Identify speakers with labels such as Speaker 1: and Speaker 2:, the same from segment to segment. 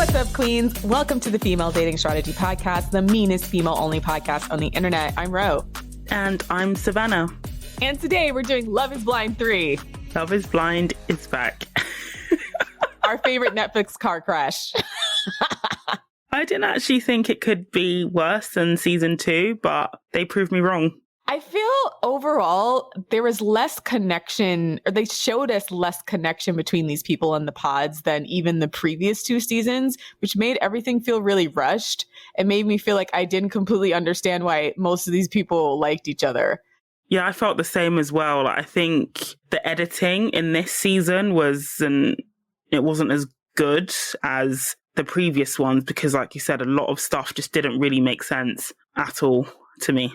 Speaker 1: What's up, queens? Welcome to the Female Dating Strategy Podcast, the meanest female-only podcast on the internet. I'm Ro.
Speaker 2: And I'm Savannah.
Speaker 1: And today we're doing Love is Blind 3.
Speaker 2: Love is Blind is back.
Speaker 1: Our favorite Netflix car crash.
Speaker 2: I didn't actually think it could be worse than season 2, but they proved me wrong.
Speaker 1: I feel overall there was less connection, or they showed us less connection between these people and the pods than even the previous 2 seasons, which made everything feel really rushed. It made me feel like I didn't completely understand why most of these people liked each other.
Speaker 2: Yeah, I felt the same as well. I think the editing in this season wasn't as good as the previous ones because, like you said, a lot of stuff just didn't really make sense at all to me.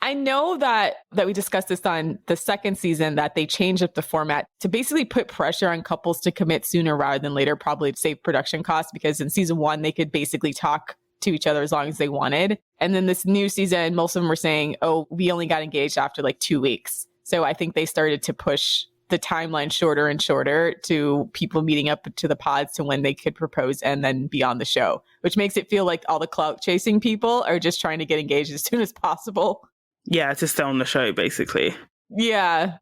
Speaker 1: I know that we discussed this on the second season, that they changed up the format to basically put pressure on couples to commit sooner rather than later, probably to save production costs, because in season 1, they could basically talk to each other as long as they wanted. And then this new season, most of them were saying, oh, we only got engaged after like 2 weeks. So I think they started to push the timeline shorter and shorter to people meeting up to the pods to when they could propose and then be on the show, which makes it feel like all the clout chasing people are just trying to get engaged as soon as possible.
Speaker 2: Yeah, to stay on the show, basically.
Speaker 1: Yeah.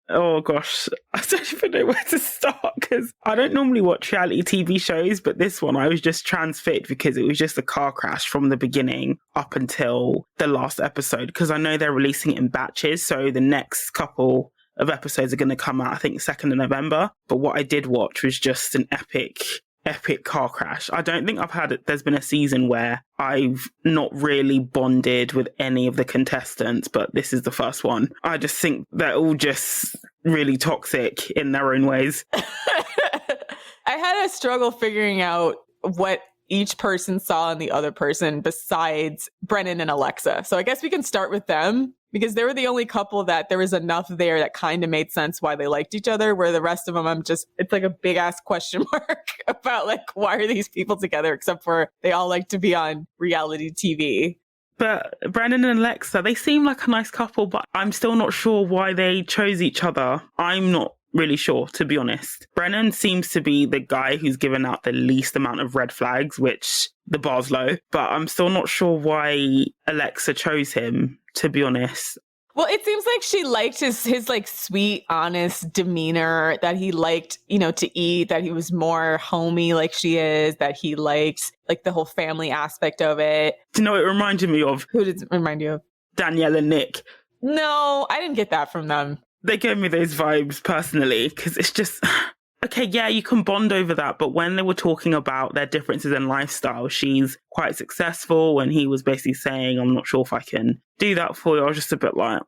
Speaker 2: Oh, gosh. I don't even know where to start because I don't normally watch reality TV shows, but this one I was just transfixed because it was just a car crash from the beginning up until the last episode, because I know they're releasing it in batches, so the next couple of episodes are going to come out, I think, 2nd of November. But what I did watch was just an epic car crash. I don't think there's been a season where I've not really bonded with any of the contestants, but this is the first one. I just think they're all just really toxic in their own ways.
Speaker 1: I had a struggle figuring out what each person saw in the other person besides Brennon and Alexa. So I guess we can start with them, because they were the only couple that there was enough there that kind of made sense why they liked each other, where the rest of them, it's like a big ass question mark about like, why are these people together, except for they all like to be on reality TV.
Speaker 2: But Brennon and Alexa, they seem like a nice couple, but I'm still not sure why they chose each other. I'm not really sure, to be honest. Brennon seems to be the guy who's given out the least amount of red flags, which the bar's low, but I'm still not sure why Alexa chose him, to be honest.
Speaker 1: Well, it seems like she liked his like sweet, honest demeanor, that he liked, to eat, that he was more homey like she is, that he liked like the whole family aspect of it.
Speaker 2: Do you know what it reminded me of?
Speaker 1: Who did it remind you of?
Speaker 2: Danielle and Nick.
Speaker 1: No, I didn't get that from them.
Speaker 2: They gave me those vibes personally, because it's just, okay, yeah, you can bond over that. But when they were talking about their differences in lifestyle, she's quite successful, and he was basically saying, I'm not sure if I can do that for you. I was just a bit like,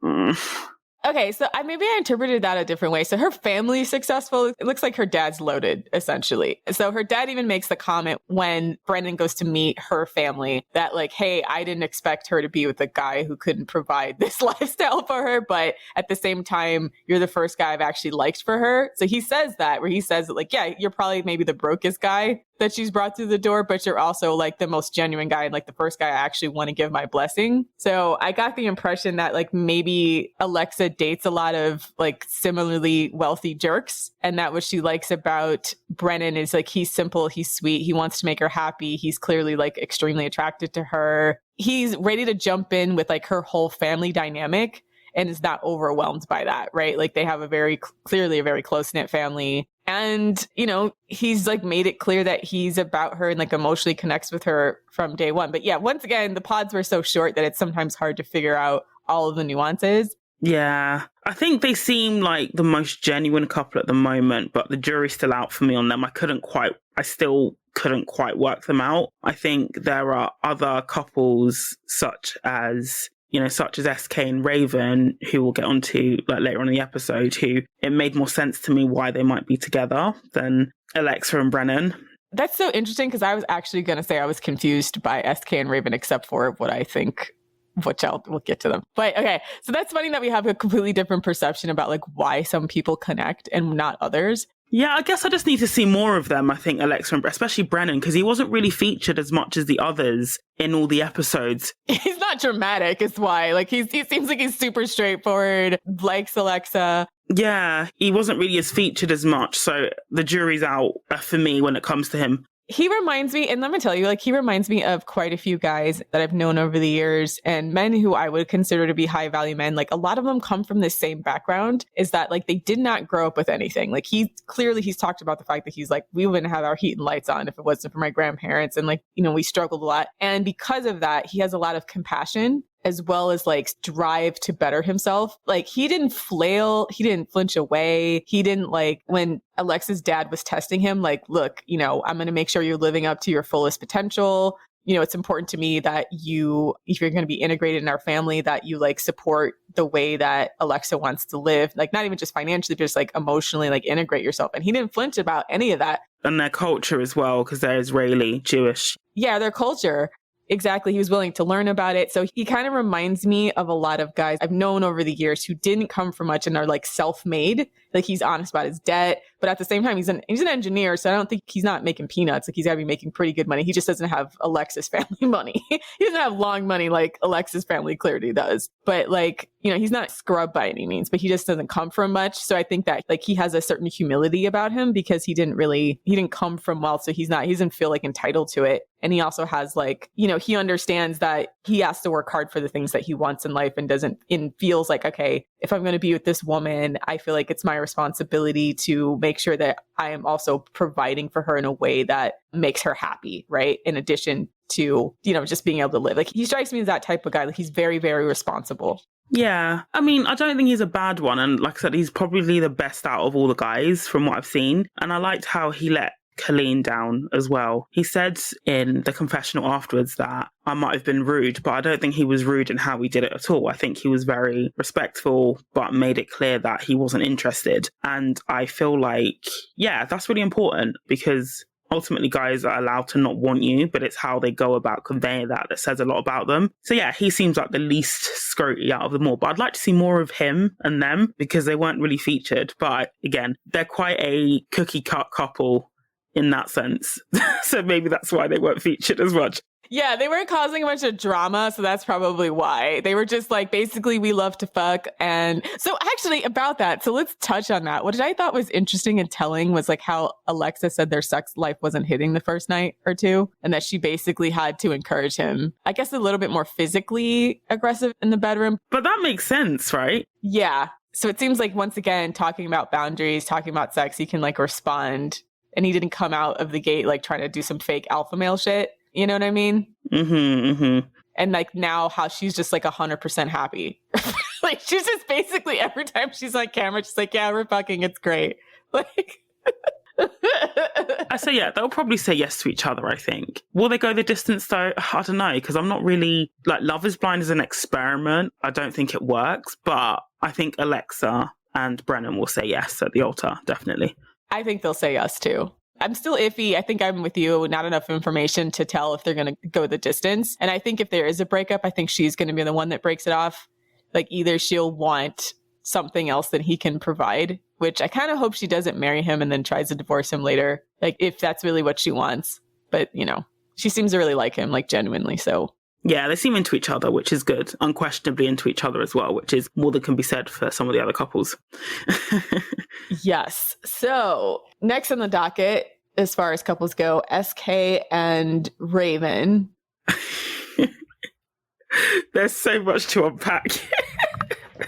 Speaker 1: Okay, so maybe I interpreted that a different way. So her family is successful. It looks like her dad's loaded, essentially. So her dad even makes the comment when Brennon goes to meet her family that like, hey, I didn't expect her to be with a guy who couldn't provide this lifestyle for her. But at the same time, you're the first guy I've actually liked for her. So he says that, where he says that like, yeah, you're probably maybe the brokest guy that she's brought through the door, but you're also like the most genuine guy and like the first guy I actually want to give my blessing. So I got the impression that like maybe Alexa dates a lot of like similarly wealthy jerks, and that what she likes about Brennon is like, he's simple, he's sweet, he wants to make her happy, he's clearly like extremely attracted to her, he's ready to jump in with like her whole family dynamic and is not overwhelmed by that, right? Like they have clearly a very close-knit family. And, he's like made it clear that he's about her and like emotionally connects with her from day one. But yeah, once again, the pods were so short that it's sometimes hard to figure out all of the nuances.
Speaker 2: Yeah, I think they seem like the most genuine couple at the moment, but the jury's still out for me on them. I still couldn't quite work them out. I think there are other couples such as SK and Raven, who we'll get onto like later on in the episode, who it made more sense to me why they might be together than Alexa and Brennon.
Speaker 1: That's so interesting, because I was actually going to say I was confused by SK and Raven, except for what I think, which we'll get to them. But okay, so that's funny that we have a completely different perception about like why some people connect and not others.
Speaker 2: Yeah, I guess I just need to see more of them, I think, Alexa, and especially Brennon, because he wasn't really featured as much as the others in all the episodes.
Speaker 1: He's not dramatic, is why. Like, he seems like he's super straightforward, likes Alexa.
Speaker 2: Yeah, he wasn't really as featured as much, so the jury's out for me when it comes to him.
Speaker 1: He reminds me, and let me tell you, like, he reminds me of quite a few guys that I've known over the years and men who I would consider to be high value men. Like, a lot of them come from this same background, is that like they did not grow up with anything. Like, he's talked about the fact that he's like, we wouldn't have our heat and lights on if it wasn't for my grandparents. And like, you know, we struggled a lot. And because of that, he has a lot of compassion as well as like drive to better himself. Like, he didn't flail, he didn't flinch away. He didn't, like, when Alexa's dad was testing him, like, look, you know, I'm going to make sure you're living up to your fullest potential. You know, it's important to me that you, if you're going to be integrated in our family, that you like support the way that Alexa wants to live, like not even just financially, but just like emotionally, like integrate yourself. And he didn't flinch about any of that.
Speaker 2: And their culture as well, because they're Israeli, Jewish.
Speaker 1: Yeah, their culture. Exactly. He was willing to learn about it. So he kind of reminds me of a lot of guys I've known over the years who didn't come from much and are like self-made. Like, he's honest about his debt, but at the same time, he's an engineer. So I don't think he's not making peanuts. Like, he's got to be making pretty good money. He just doesn't have Alexa's family money. He doesn't have long money like Alexa's family clearly does. But like, you know, he's not scrub by any means, but he just doesn't come from much. So I think that like he has a certain humility about him because he didn't come from wealth. So he doesn't feel like entitled to it. And he also has like, you know, he understands that he has to work hard for the things that he wants in life and feels like, okay, if I'm going to be with this woman, I feel like it's my responsibility to make sure that I am also providing for her in a way that makes her happy, right? In addition to, you know, just being able to live. Like, he strikes me as that type of guy. Like, he's very, very responsible.
Speaker 2: Yeah. I mean, I don't think he's a bad one. And like I said, he's probably the best out of all the guys from what I've seen. And I liked how he let Colleen down as well. He said in the confessional afterwards that I might have been rude, but I don't think he was rude in how he did it at all. I think he was very respectful, but made it clear that he wasn't interested. And I feel like, yeah, that's really important because ultimately guys are allowed to not want you, but it's how they go about conveying that says a lot about them. So yeah, he seems like the least scroty out of them all, but I'd like to see more of him and them because they weren't really featured. But again, they're quite a cookie cut couple in that sense. So maybe that's why they weren't featured as much.
Speaker 1: Yeah, they weren't causing a bunch of drama, so that's probably why. They were just like, basically, we love to fuck. And so actually about that, so let's touch on that. What I thought was interesting and telling was like how Alexa said their sex life wasn't hitting the first night or two, and that she basically had to encourage him, I guess, a little bit more physically aggressive in the bedroom.
Speaker 2: But that makes sense, right?
Speaker 1: Yeah. So it seems like, once again, talking about boundaries, talking about sex, he can like respond. And he didn't come out of the gate like trying to do some fake alpha male shit. You know what I mean?
Speaker 2: Mm-hmm, mm-hmm.
Speaker 1: And like now how she's just like 100% happy. Like, she's just basically every time she's on camera, she's like, yeah, we're fucking, it's great. Like,
Speaker 2: I say, yeah, they'll probably say yes to each other, I think. Will they go the distance though? I don't know, because I'm not really, like, Love is Blind is an experiment. I don't think it works, but I think Alexa and Brennon will say yes at the altar, definitely.
Speaker 1: I think they'll say yes too. I'm still iffy. I think I'm with you. Not enough information to tell if they're going to go the distance. And I think if there is a breakup, I think she's going to be the one that breaks it off. Like, either she'll want something else that he can provide, which I kind of hope she doesn't marry him and then tries to divorce him later. Like, if that's really what she wants. But, you know, she seems to really like him, like genuinely. So
Speaker 2: yeah, they seem into each other, which is good. Unquestionably into each other as well, which is more than can be said for some of the other couples.
Speaker 1: Yes. So next on the docket, as far as couples go, SK and Raven.
Speaker 2: There's so much to unpack.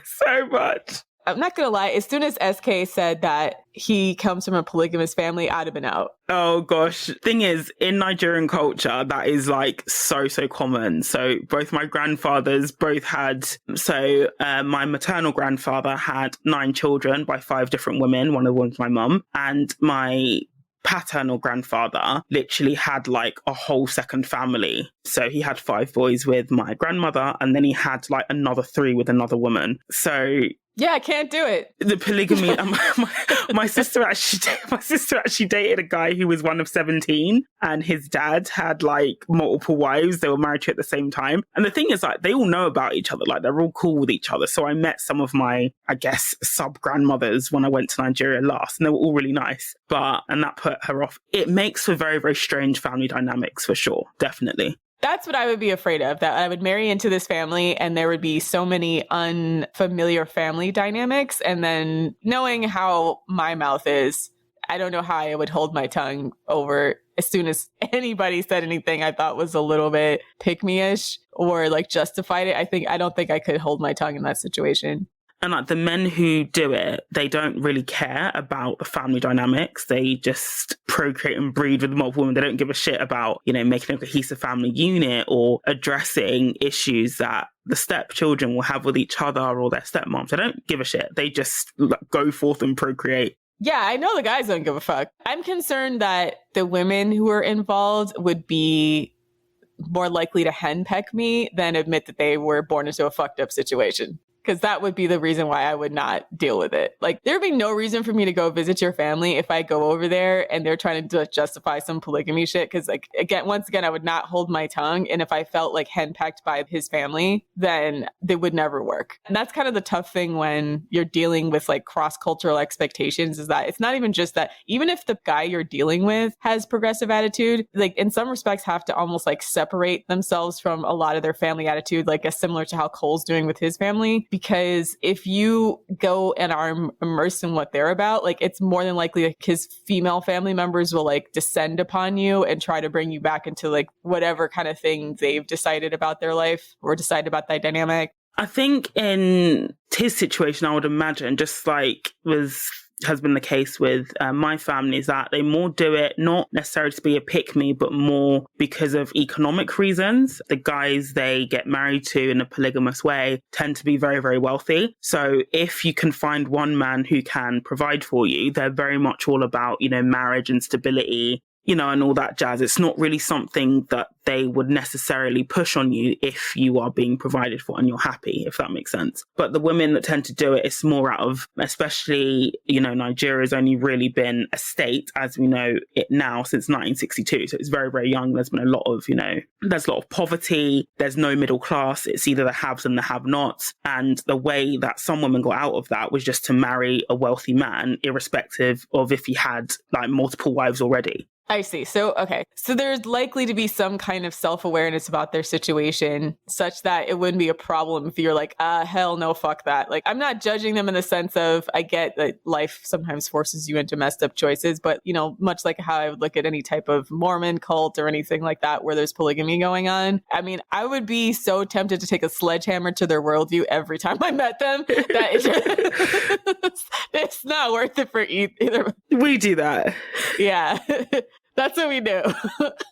Speaker 2: So much.
Speaker 1: I'm not going to lie. As soon as SK said that he comes from a polygamous family, I'd have been out.
Speaker 2: Oh, gosh. Thing is, in Nigerian culture, that is like so common. So both my grandfathers both had, my maternal grandfather had 9 children by 5 different women. One of them was my mum. And my paternal grandfather literally had like a whole second family. So he had 5 boys with my grandmother, and then he had like another 3 with another woman. So
Speaker 1: yeah, I can't do it.
Speaker 2: The polygamy. My sister actually dated a guy who was one of 17, and his dad had like multiple wives. They were married to at the same time. And the thing is, like, they all know about each other. Like, they're all cool with each other. So I met some of my, I guess, sub grandmothers when I went to Nigeria last, and they were all really nice. And that put her off. It makes for very, very strange family dynamics for sure. Definitely.
Speaker 1: That's what I would be afraid of, that I would marry into this family and there would be so many unfamiliar family dynamics. And then knowing how my mouth is, I don't know how I would hold my tongue over as soon as anybody said anything I thought was a little bit pick-me-ish or like justified it. I don't think I could hold my tongue in that situation.
Speaker 2: And like the men who do it, they don't really care about the family dynamics. They just procreate and breed with multiple women. They don't give a shit about, making a cohesive family unit or addressing issues that the stepchildren will have with each other or their stepmoms. They don't give a shit. They just go forth and procreate.
Speaker 1: Yeah, I know the guys don't give a fuck. I'm concerned that the women who are involved would be more likely to henpeck me than admit that they were born into a fucked up situation. Because that would be the reason why I would not deal with it. Like, there'd be no reason for me to go visit your family if I go over there and they're trying to justify some polygamy shit. Because, like, once again, I would not hold my tongue. And if I felt like henpecked by his family, then they would never work. And that's kind of the tough thing when you're dealing with like cross-cultural expectations, is that it's not even just that. Even if the guy you're dealing with has progressive attitude, like in some respects have to almost like separate themselves from a lot of their family attitude, like as similar to how Cole's doing with his family. Because if you go and are immersed in what they're about, like it's more than likely like his female family members will like descend upon you and try to bring you back into like whatever kind of thing they've decided about their life or decided about that dynamic.
Speaker 2: I think in his situation, I would imagine, just like has been the case with my family, is that they more do it not necessarily to be a pick-me, but more because of economic reasons. The guys they get married to in a polygamous way tend to be very, very wealthy. So if you can find one man who can provide for you, they're very much all about, marriage and stability, and all that jazz. It's not really something that they would necessarily push on you if you are being provided for and you're happy, if that makes sense. But the women that tend to do it, it's more out of, especially, Nigeria's only really been a state as we know it now since 1962. So it's very, very young. There's been a lot of, there's a lot of poverty. There's no middle class. It's either the haves and the have-nots. And the way that some women got out of that was just to marry a wealthy man, irrespective of if he had like multiple wives already.
Speaker 1: I see. So, okay. So there's likely to be some kind of self-awareness about their situation such that it wouldn't be a problem if you're like, hell no, fuck that. Like, I'm not judging them in the sense of, I get that life sometimes forces you into messed up choices, but, much like how I would look at any type of Mormon cult or anything like that where there's polygamy going on. I mean, I would be so tempted to take a sledgehammer to their worldview every time I met them that it's not worth it for either.
Speaker 2: We do that.
Speaker 1: Yeah. That's what we do.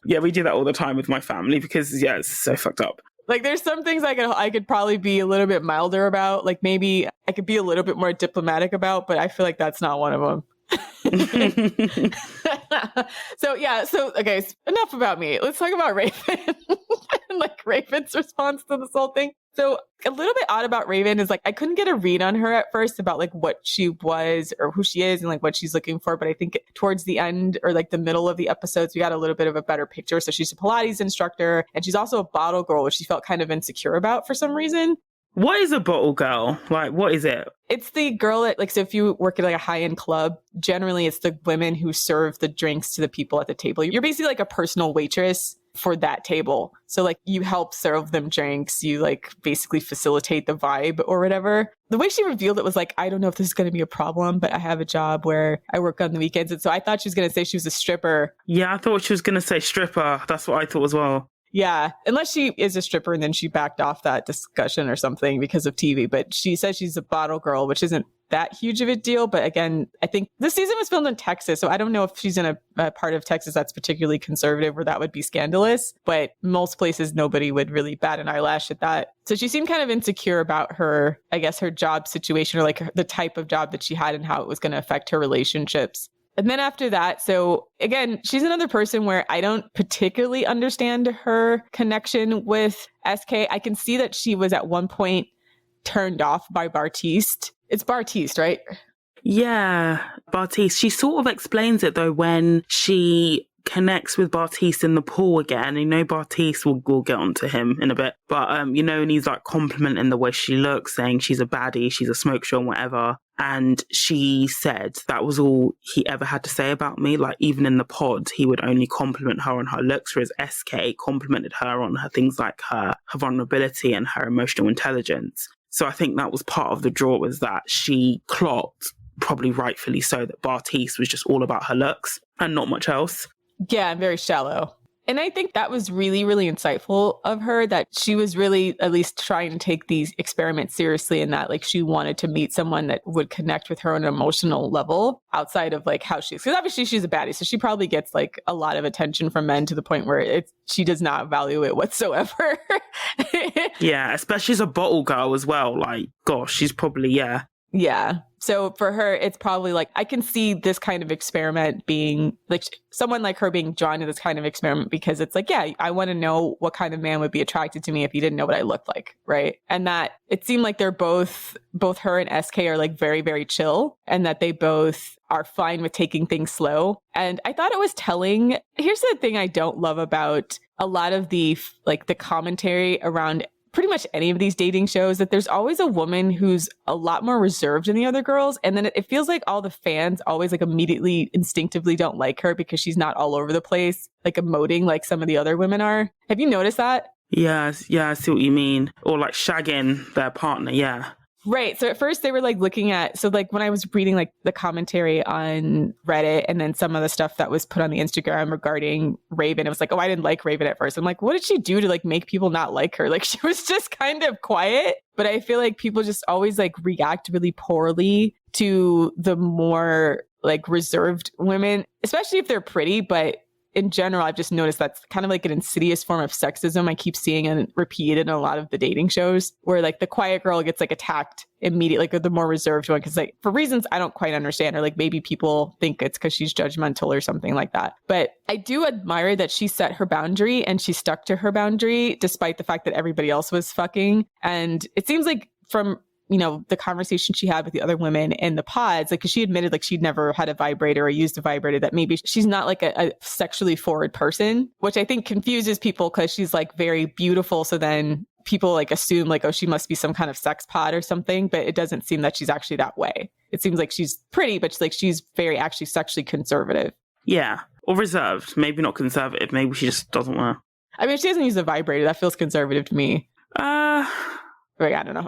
Speaker 2: Yeah, we do that all the time with my family because, it's so fucked up.
Speaker 1: Like, there's some things I could probably be a little bit milder about. Like, maybe I could be a little bit more diplomatic about, but I feel like that's not one of them. Okay, enough about me. Let's talk about Raven and like Raven's response to this whole thing. So a little bit odd about Raven is like, I couldn't get a read on her at first about like what she was or who she is and like what she's looking for. But I think towards the end or like the middle of the episodes, we got a little bit of a better picture. So she's a Pilates instructor and she's also a bottle girl, which she felt kind of insecure about for some reason.
Speaker 2: What is a bottle girl? Like, what is it?
Speaker 1: It's the girl that, like, so if you work at like a high-end club, generally it's the women who serve the drinks to the people at the table. You're basically like a personal waitress for that table. So like you help serve them drinks, you like basically facilitate the vibe or whatever. The way she revealed it was like, I don't know if this is going to be a problem, but I have a job where I work on the weekends. And so I thought she was going to say she was a stripper.
Speaker 2: Yeah, I thought she was going to say stripper. That's what I thought as well.
Speaker 1: Yeah, unless she is a stripper and then she backed off that discussion or something because of TV. But she says she's a bottle girl, which isn't that huge of a deal. But again, I think this season was filmed in Texas. So I don't know if she's in a part of Texas that's particularly conservative where that would be scandalous. But most places, nobody would really bat an eyelash at that. So she seemed kind of insecure about her, I guess, her job situation or like the type of job that she had and how it was going to affect her relationships. And then after that, so again, she's another person where I don't particularly understand her connection with SK. I can see that she was at one point turned off by Bartise. It's Bartise, right?
Speaker 2: Yeah, Bartise. She sort of explains it though when she connects with Bartise in the pool again. Bartise will get onto him in a bit. But, and he's like complimenting the way she looks, saying she's a baddie, she's a smoke show and whatever. And she said that was all he ever had to say about me. Like, even in the pod, he would only compliment her on her looks, whereas SK complimented her on her things like her vulnerability and her emotional intelligence. So I think that was part of the draw, was that she clocked probably rightfully so, that Bartise was just all about her looks and not much else.
Speaker 1: Yeah, very shallow. And I think that was really, really insightful of her, that she was really at least trying to take these experiments seriously, and that like she wanted to meet someone that would connect with her on an emotional level outside of like how she's, because obviously she's a baddie. So she probably gets like a lot of attention from men to the point where she does not value it whatsoever.
Speaker 2: Yeah, especially as a bottle girl as well. Like, gosh, she's probably, yeah.
Speaker 1: Yeah. So for her, it's probably like, I can see this kind of experiment being like someone like her being drawn to this kind of experiment, because it's like, yeah, I want to know what kind of man would be attracted to me if he didn't know what I looked like. Right. And that it seemed like they're both her and SK are like very, very chill, and that they both are fine with taking things slow. And I thought it was telling. Here's the thing I don't love about a lot of the commentary around pretty much any of these dating shows, that there's always a woman who's a lot more reserved than the other girls. And then it feels like all the fans always like immediately instinctively don't like her because she's not all over the place, like emoting like some of the other women are. Have you noticed that?
Speaker 2: Yeah, I see what you mean. Or like shagging their partner, yeah.
Speaker 1: Right. So at first they were like looking at, so like when I was reading like the commentary on Reddit and then some of the stuff that was put on the Instagram regarding Raven, it was like, oh, I didn't like Raven at first. I'm like, what did she do to like make people not like her? Like she was just kind of quiet, but I feel like people just always like react really poorly to the more like reserved women, especially if they're pretty. But in general, I've just noticed that's kind of like an insidious form of sexism I keep seeing and repeated in a lot of the dating shows, where like the quiet girl gets like attacked immediately, like the more reserved one, because like for reasons I don't quite understand, or like maybe people think it's because she's judgmental or something like that. But I do admire that she set her boundary and she stuck to her boundary despite the fact that everybody else was fucking. And it seems like from the conversation she had with the other women in the pods, like, cause she admitted like she'd never had a vibrator or used a vibrator, that maybe she's not like a sexually forward person, which I think confuses people because she's like very beautiful. So then people like assume like, oh, she must be some kind of sex pod or something, but it doesn't seem that she's actually that way. It seems like she's pretty, but she's very actually sexually conservative.
Speaker 2: Yeah. Or reserved. Maybe not conservative. Maybe she just doesn't want to.
Speaker 1: I mean, if she doesn't use a vibrator, that feels conservative to me. Like, I don't know.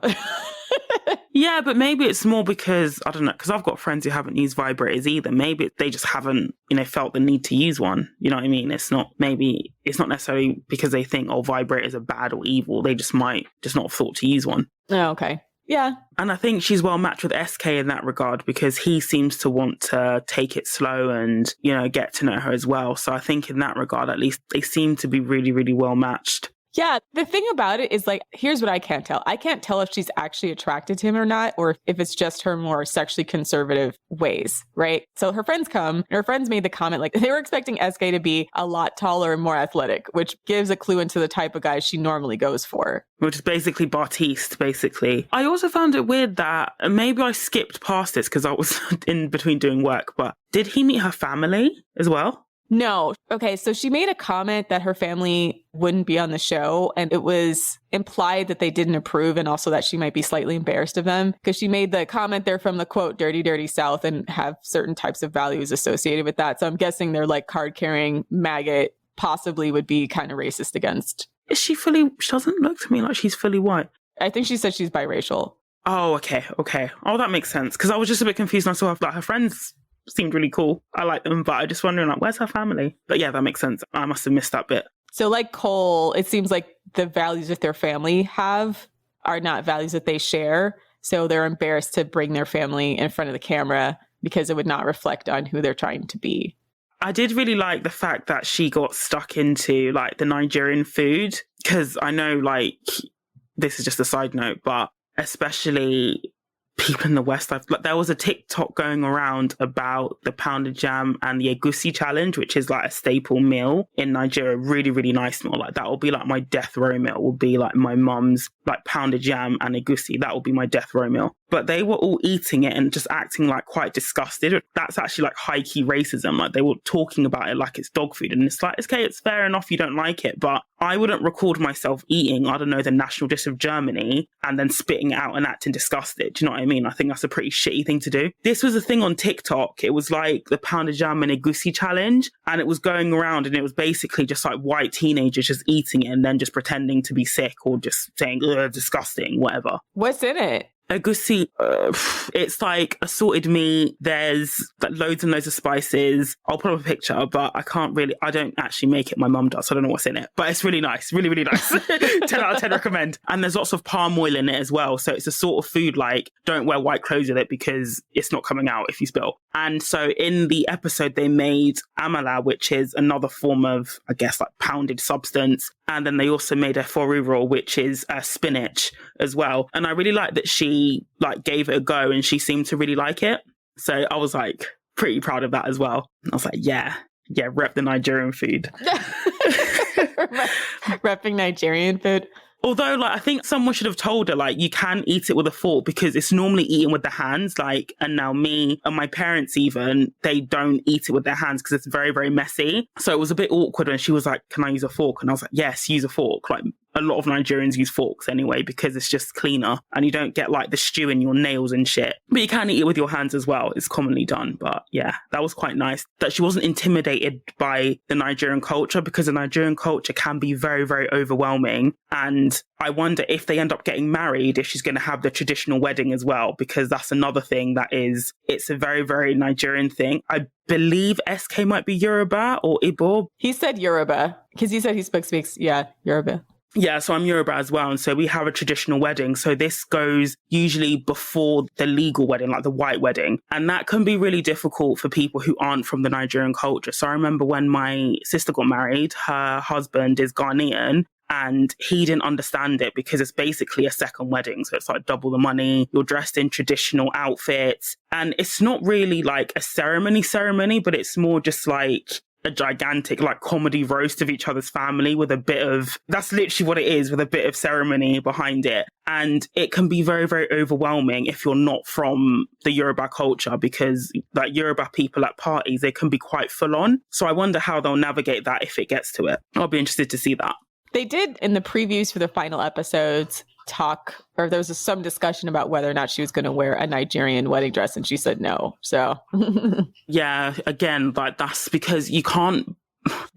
Speaker 2: Yeah, but maybe it's more because, I don't know, because I've got friends who haven't used vibrators either. Maybe they just haven't, felt the need to use one. You know what I mean? It's not necessarily because they think, oh, vibrators are bad or evil. They just might just not have thought to use one.
Speaker 1: Oh, okay. Yeah.
Speaker 2: And I think she's well matched with SK in that regard, because he seems to want to take it slow and, get to know her as well. So I think in that regard, at least, they seem to be really, really well matched.
Speaker 1: Yeah. The thing about it is like, here's what I can't tell. I can't tell if she's actually attracted to him or not, or if it's just her more sexually conservative ways, right? So her friends come, and her friends made the comment, like they were expecting SK to be a lot taller and more athletic, which gives a clue into the type of guys she normally goes for.
Speaker 2: Which is basically Bartise, basically. I also found it weird that, maybe I skipped past this because I was in between doing work, but did he meet her family as well?
Speaker 1: No. Okay. So she made a comment that her family wouldn't be on the show, and it was implied that they didn't approve, and also that she might be slightly embarrassed of them, because she made the comment they're from the quote, dirty, dirty South, and have certain types of values associated with that. So I'm guessing they're like card carrying maggot, possibly would be kind of racist against.
Speaker 2: Is she doesn't look to me like she's fully white.
Speaker 1: I think she said she's biracial.
Speaker 2: Oh, okay. Oh, that makes sense. Because I was just a bit confused myself. Like her friends seemed really cool. I like them, but I just wondering like, where's her family? But yeah, that makes sense. I must have missed that bit.
Speaker 1: So like Cole, it seems like the values that their family have are not values that they share. So they're embarrassed to bring their family in front of the camera because it would not reflect on who they're trying to be.
Speaker 2: I did really like the fact that she got stuck into like the Nigerian food, because I know like this is just a side note, but especially people in the West, there was a TikTok going around about the pounded jam and the egusi challenge, which is like a staple meal in Nigeria. Really, really nice meal. Like that will be like my death row meal. Will be like my mum's like pounded jam and egusi. That will be my death row meal. But they were all eating it and just acting like quite disgusted. That's actually like high key racism. Like they were talking about it like it's dog food, and it's like, okay, it's fair enough you don't like it, but I wouldn't record myself eating, I don't know, the national dish of Germany and then spitting it out and acting disgusted. Do you know what I mean? I think that's a pretty shitty thing to do. This was a thing on TikTok. It was like the pounded jam and egusi challenge, and it was going around, and it was basically just like white teenagers just eating it and then just pretending to be sick or just saying, ugh, disgusting, whatever.
Speaker 1: What's in it?
Speaker 2: Egusi, it's like assorted meat. There's like loads and loads of spices. I'll put up a picture, but I don't actually make it. My mum does. So I don't know what's in it, but it's really nice. Really, really nice. 10 out of 10 recommend. And there's lots of palm oil in it as well. So it's a sort of food like, don't wear white clothes with it because it's not coming out if you spill. And so in the episode, they made amala, which is another form of, I guess, like pounded substance. And then they also made a foruro, which is spinach as well. And I really like that she like gave it a go and she seemed to really like it. So I was like pretty proud of that as well. I was like, yeah, rep the Nigerian food.
Speaker 1: Repping Nigerian food.
Speaker 2: Although, like, I think someone should have told her, like, you can eat it with a fork because it's normally eaten with the hands. Like, and now me and my parents even, they don't eat it with their hands because it's very, very messy. So it was a bit awkward when she was like, can I use a fork? And I was like, yes, use a fork. Like, a lot of Nigerians use forks anyway because it's just cleaner and you don't get like the stew in your nails and shit. But you can eat it with your hands as well. It's commonly done. But yeah, that was quite nice that she wasn't intimidated by the Nigerian culture because the Nigerian culture can be very, very overwhelming. And I wonder if they end up getting married, if she's going to have the traditional wedding as well, because that's another thing it's a very, very Nigerian thing. I believe SK might be Yoruba or Igbo.
Speaker 1: He said Yoruba because he said he speaks, Yoruba.
Speaker 2: Yeah, so I'm Yoruba as well. And so we have a traditional wedding. So this goes usually before the legal wedding, like the white wedding. And that can be really difficult for people who aren't from the Nigerian culture. So I remember when my sister got married, her husband is Ghanaian. And he didn't understand it because it's basically a second wedding. So it's like double the money. You're dressed in traditional outfits. And it's not really like a ceremony, but it's more just like a gigantic like comedy roast of each other's family with a bit of, that's literally what it is, with a bit of ceremony behind it. And it can be very, very overwhelming if you're not from the Yoruba culture because like Yoruba people at parties, they can be quite full on. So I wonder how they'll navigate that if it gets to it. I'll be interested to see that.
Speaker 1: They did in the previews for the final episodes there was some discussion about whether or not she was going to wear a Nigerian wedding dress and she said no. So
Speaker 2: yeah, again, like that's because you can't,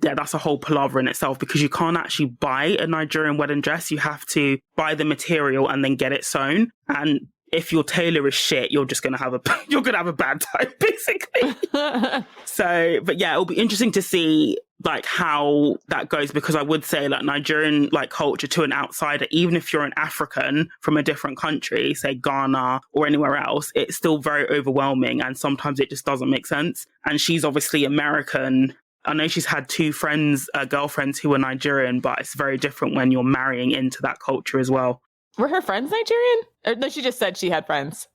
Speaker 2: that's a whole palaver in itself because you can't actually buy a Nigerian wedding dress. You have to buy the material and then get it sewn. And if your tailor is shit, you're just going to have a bad time, basically. So, but yeah, it'll be interesting to see like how that goes because I would say like Nigerian like culture to an outsider, even if you're an African from a different country, say Ghana or anywhere else, it's still very overwhelming and sometimes it just doesn't make sense. And she's obviously American. I know she's had two girlfriends who are Nigerian, but it's very different when you're marrying into that culture as well.
Speaker 1: Were her friends Nigerian? Or, no, she just said she had friends.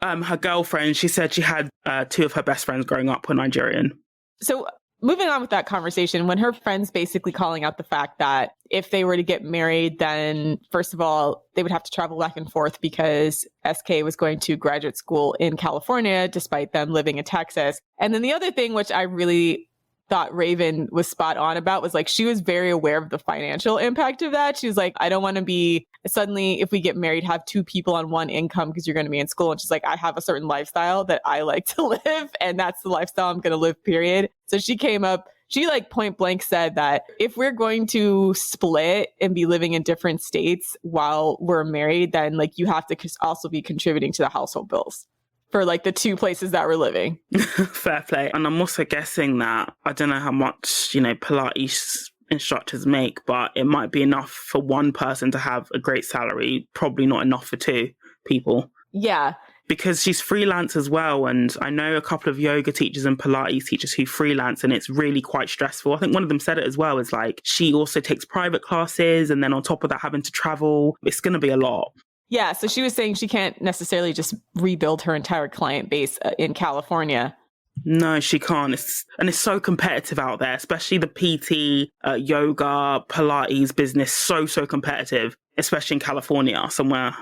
Speaker 2: Her girlfriend, she said she had two of her best friends growing up were Nigerian.
Speaker 1: So moving on with that conversation, when her friends basically calling out the fact that if they were to get married, then first of all, they would have to travel back and forth because SK was going to graduate school in California, despite them living in Texas. And then the other thing, which I really thought Raven was spot on about, was like she was very aware of the financial impact of that. She was like, I don't want to be suddenly, if we get married, have two people on one income because you're going to be in school. And she's like, I have a certain lifestyle that I like to live, and that's the lifestyle I'm going to live, period. So she like point blank said that if we're going to split and be living in different states while we're married, then like you have to also be contributing to the household bills for like the two places that we're living.
Speaker 2: Fair play. And I'm also guessing that, I don't know how much, Pilates instructors make, but it might be enough for one person to have a great salary, probably not enough for two people.
Speaker 1: Yeah.
Speaker 2: Because she's freelance as well. And I know a couple of yoga teachers and Pilates teachers who freelance and it's really quite stressful. I think one of them said it as well, is like she also takes private classes and then on top of that having to travel. It's going to be a lot.
Speaker 1: Yeah, so she was saying she can't necessarily just rebuild her entire client base in California.
Speaker 2: No, she can't. It's so competitive out there, especially the PT, yoga, Pilates business. So competitive, especially in California, somewhere,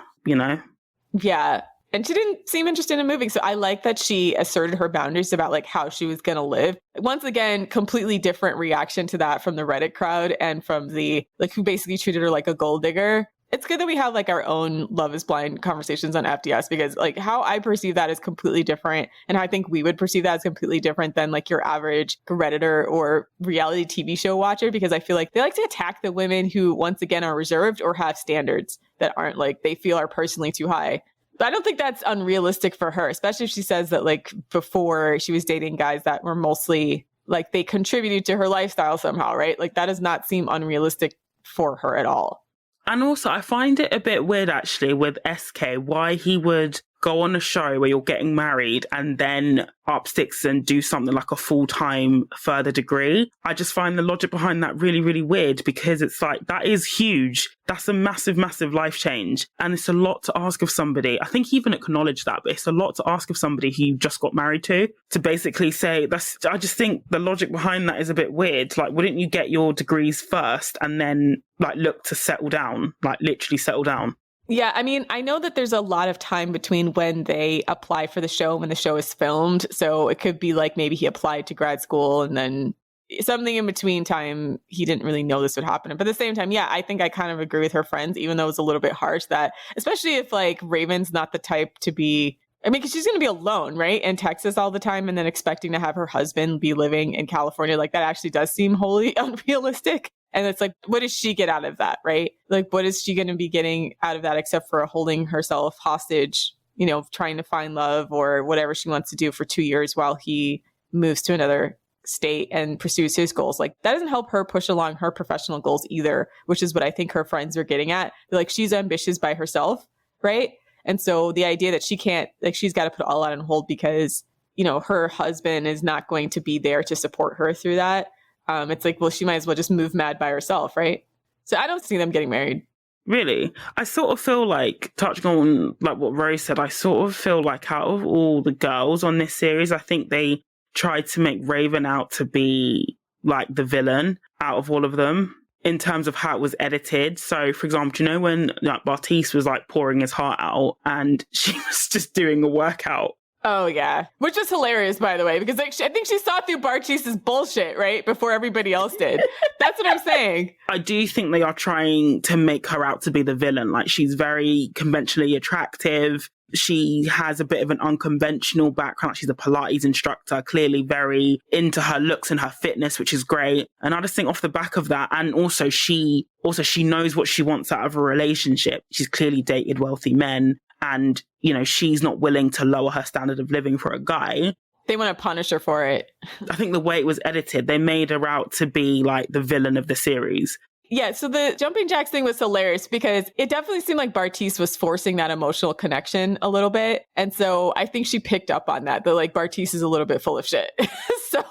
Speaker 1: Yeah, and she didn't seem interested in moving. So I like that she asserted her boundaries about like how she was going to live. Once again, completely different reaction to that from the Reddit crowd and from the who basically treated her like a gold digger. It's good that we have like our own Love is Blind conversations on FDS because like how I perceive that is completely different. And I think we would perceive that as completely different than like your average Redditor or reality TV show watcher, because I feel like they like to attack the women who once again are reserved or have standards that aren't like they feel are personally too high. I don't think that's unrealistic for her, especially if she says that like before she was dating guys that were mostly like they contributed to her lifestyle somehow, right? Like that does not seem unrealistic for her at all.
Speaker 2: And also, I find it a bit weird, actually, with SK, why he would go on a show where you're getting married and then up sticks and do something like a full-time further degree. I just find the logic behind that really, really weird, because it's like, that is huge. That's a massive, massive life change. And it's a lot to ask of somebody. I think he even acknowledged that, but it's a lot to ask of somebody who you just got married to basically say that's, I just think the logic behind that is a bit weird. Like, wouldn't you get your degrees first and then like look to settle down, like literally settle down?
Speaker 1: Yeah, I mean, I know that there's a lot of time between when they apply for the show and when the show is filmed. So it could be like maybe he applied to grad school and then something in between time, he didn't really know this would happen. But at the same time, yeah, I think I kind of agree with her friends, even though it was a little bit harsh that, especially if like Raven's not the type to be, I mean, because she's going to be alone, right? In Texas all the time and then expecting to have her husband be living in California. Like that actually does seem wholly unrealistic. And it's like, what does she get out of that, right? Like, what is she going to be getting out of that except for holding herself hostage, you know, trying to find love or whatever she wants to do for 2 years while he moves to another state and pursues his goals? Like, that doesn't help her push along her professional goals either, which is what I think her friends are getting at. They're like, she's ambitious by herself, right? And so the idea that she can't, like, she's got to put all that on hold because, you know, her husband is not going to be there to support her through that. It's like, well, she might as well just move mad by herself, right? So I don't see them getting married.
Speaker 2: Really? I sort of feel like, touching on like what Rose said, I sort of feel like out of all the girls on this series, I think they tried to make Raven out to be like the villain out of all of them in terms of how it was edited. So, for example, you know when like Bartise was like pouring his heart out and she was just doing a workout?
Speaker 1: Oh, yeah. Which is hilarious, by the way, because like, I think she saw through Bartise's bullshit, right? Before everybody else did. That's what I'm saying.
Speaker 2: I do think they are trying to make her out to be the villain. Like, she's very conventionally attractive. She has a bit of an unconventional background. She's a Pilates instructor, clearly very into her looks and her fitness, which is great. And I just think off the back of that, and also she knows what she wants out of a relationship. She's clearly dated wealthy men. And, you know, she's not willing to lower her standard of living for a guy.
Speaker 1: They want to punish her for it.
Speaker 2: I think the way it was edited, they made her out to be like the villain of the series.
Speaker 1: Yeah, so the jumping jacks thing was hilarious because it definitely seemed like Bartise was forcing that emotional connection a little bit. And so I think she picked up on that like Bartise is a little bit full of shit. So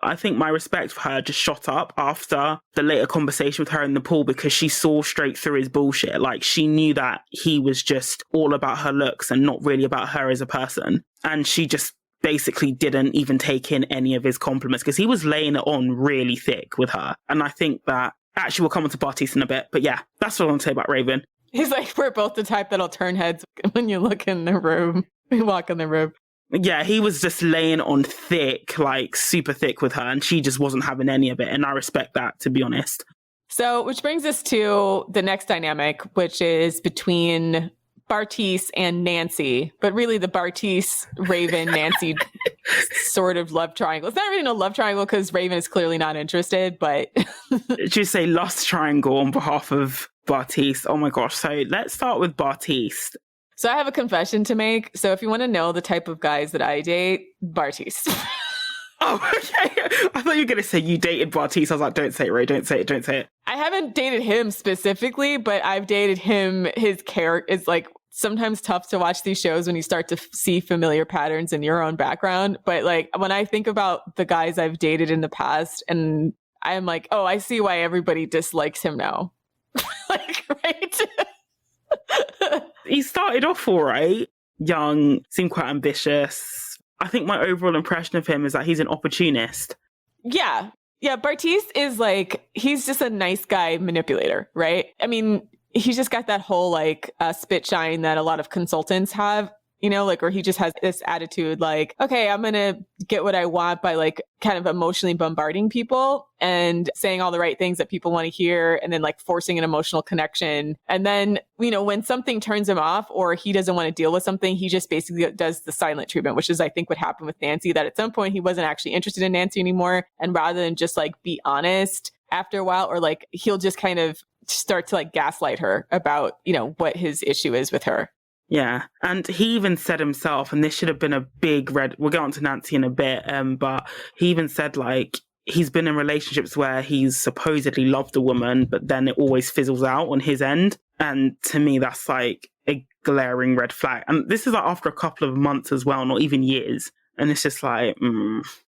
Speaker 2: I think my respect for her just shot up after the later conversation with her in the pool because she saw straight through his bullshit. Like, she knew that he was just all about her looks and not really about her as a person. And she just basically didn't even take in any of his compliments because he was laying it on really thick with her. And I think that actually we'll come on to Bartise in a bit. But yeah, that's what I want to say about Raven.
Speaker 1: He's like, we're both the type that'll turn heads when you look in the room. We walk in the room.
Speaker 2: Yeah, he was just laying on thick, like super thick with her, and she just wasn't having any of it. And I respect that, to be honest.
Speaker 1: So, which brings us to the next dynamic, which is between Bartise and Nancy, but really the Bartise, Raven, Nancy sort of love triangle. It's not really a love triangle because Raven is clearly not interested, but...
Speaker 2: Did you say lust triangle on behalf of Bartise? Oh my gosh. So let's start with Bartise.
Speaker 1: So I have a confession to make. So if you want to know the type of guys that I date, Bartise.
Speaker 2: Oh, okay. I thought you were going to say you dated Bartise. I was like, don't say it, Ray. Don't say it. Don't say it.
Speaker 1: I haven't dated him specifically, but I've dated him. His character is like sometimes tough to watch these shows when you start to see familiar patterns in your own background. But like when I think about the guys I've dated in the past, and I'm like, oh, I see why everybody dislikes him now. Like, right?
Speaker 2: He started off all right, young, seemed quite ambitious. I think my overall impression of him is that he's an opportunist.
Speaker 1: Yeah. Yeah. Bartise is like, he's just a nice guy manipulator, right? I mean, he's just got that whole like spit shine that a lot of consultants have, you know, like, or he just has this attitude like, okay, I'm going to get what I want by like kind of emotionally bombarding people and saying all the right things that people want to hear and then like forcing an emotional connection. And then, you know, when something turns him off or he doesn't want to deal with something, he just basically does the silent treatment, which is, I think, what happened with Nancy, that at some point he wasn't actually interested in Nancy anymore. And rather than just like be honest after a while, or like he'll just kind of start to like gaslight her about, you know, what his issue is with her.
Speaker 2: Yeah. And he even said himself, and this should have been a big red, we'll get on to Nancy in a bit, but he even said, like, he's been in relationships where he's supposedly loved a woman, but then it always fizzles out on his end. And to me, that's like a glaring red flag. And this is like after a couple of months as well, not even years. And it's just like,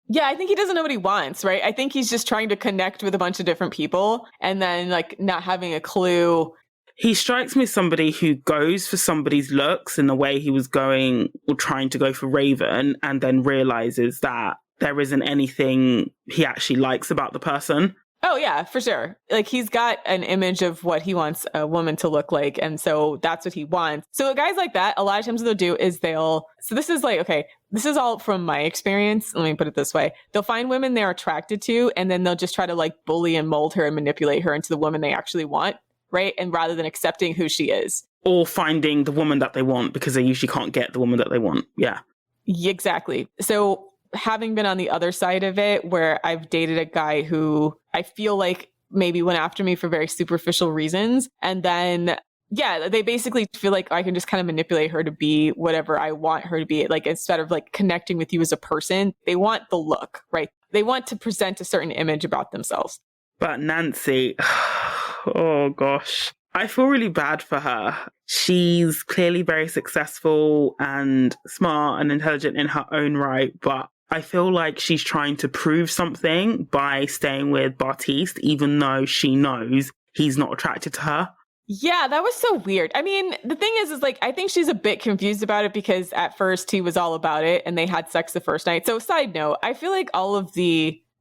Speaker 1: Yeah, I think he doesn't know what he wants, right? I think he's just trying to connect with a bunch of different people and then like not having a clue.
Speaker 2: He strikes me as somebody who goes for somebody's looks in the way he was going or trying to go for Raven, and then realizes that there isn't anything he actually likes about the person.
Speaker 1: Oh, yeah, for sure. Like he's got an image of what he wants a woman to look like. And so that's what he wants. So guys like that, a lot of times what they'll do is so this is like, okay, this is all from my experience. Let me put it this way. They'll find women they're attracted to, and then they'll just try to like bully and mold her and manipulate her into the woman they actually want. Right. And rather than accepting who she is.
Speaker 2: Or finding the woman that they want because they usually can't get the woman that they want. Yeah.
Speaker 1: Exactly. So having been on the other side of it, where I've dated a guy who I feel like maybe went after me for very superficial reasons. And then, yeah, they basically feel like I can just kind of manipulate her to be whatever I want her to be. Like instead of like connecting with you as a person, they want the look, right? They want to present a certain image about themselves.
Speaker 2: But Nancy, oh gosh, I feel really bad for her. She's clearly very successful and smart and intelligent in her own right, but I feel like she's trying to prove something by staying with Bartise, even though she knows he's not attracted to her.
Speaker 1: Yeah, that was so weird. I mean, the thing is like, I think she's a bit confused about it because at first he was all about it and they had sex the first night. So side note, I feel like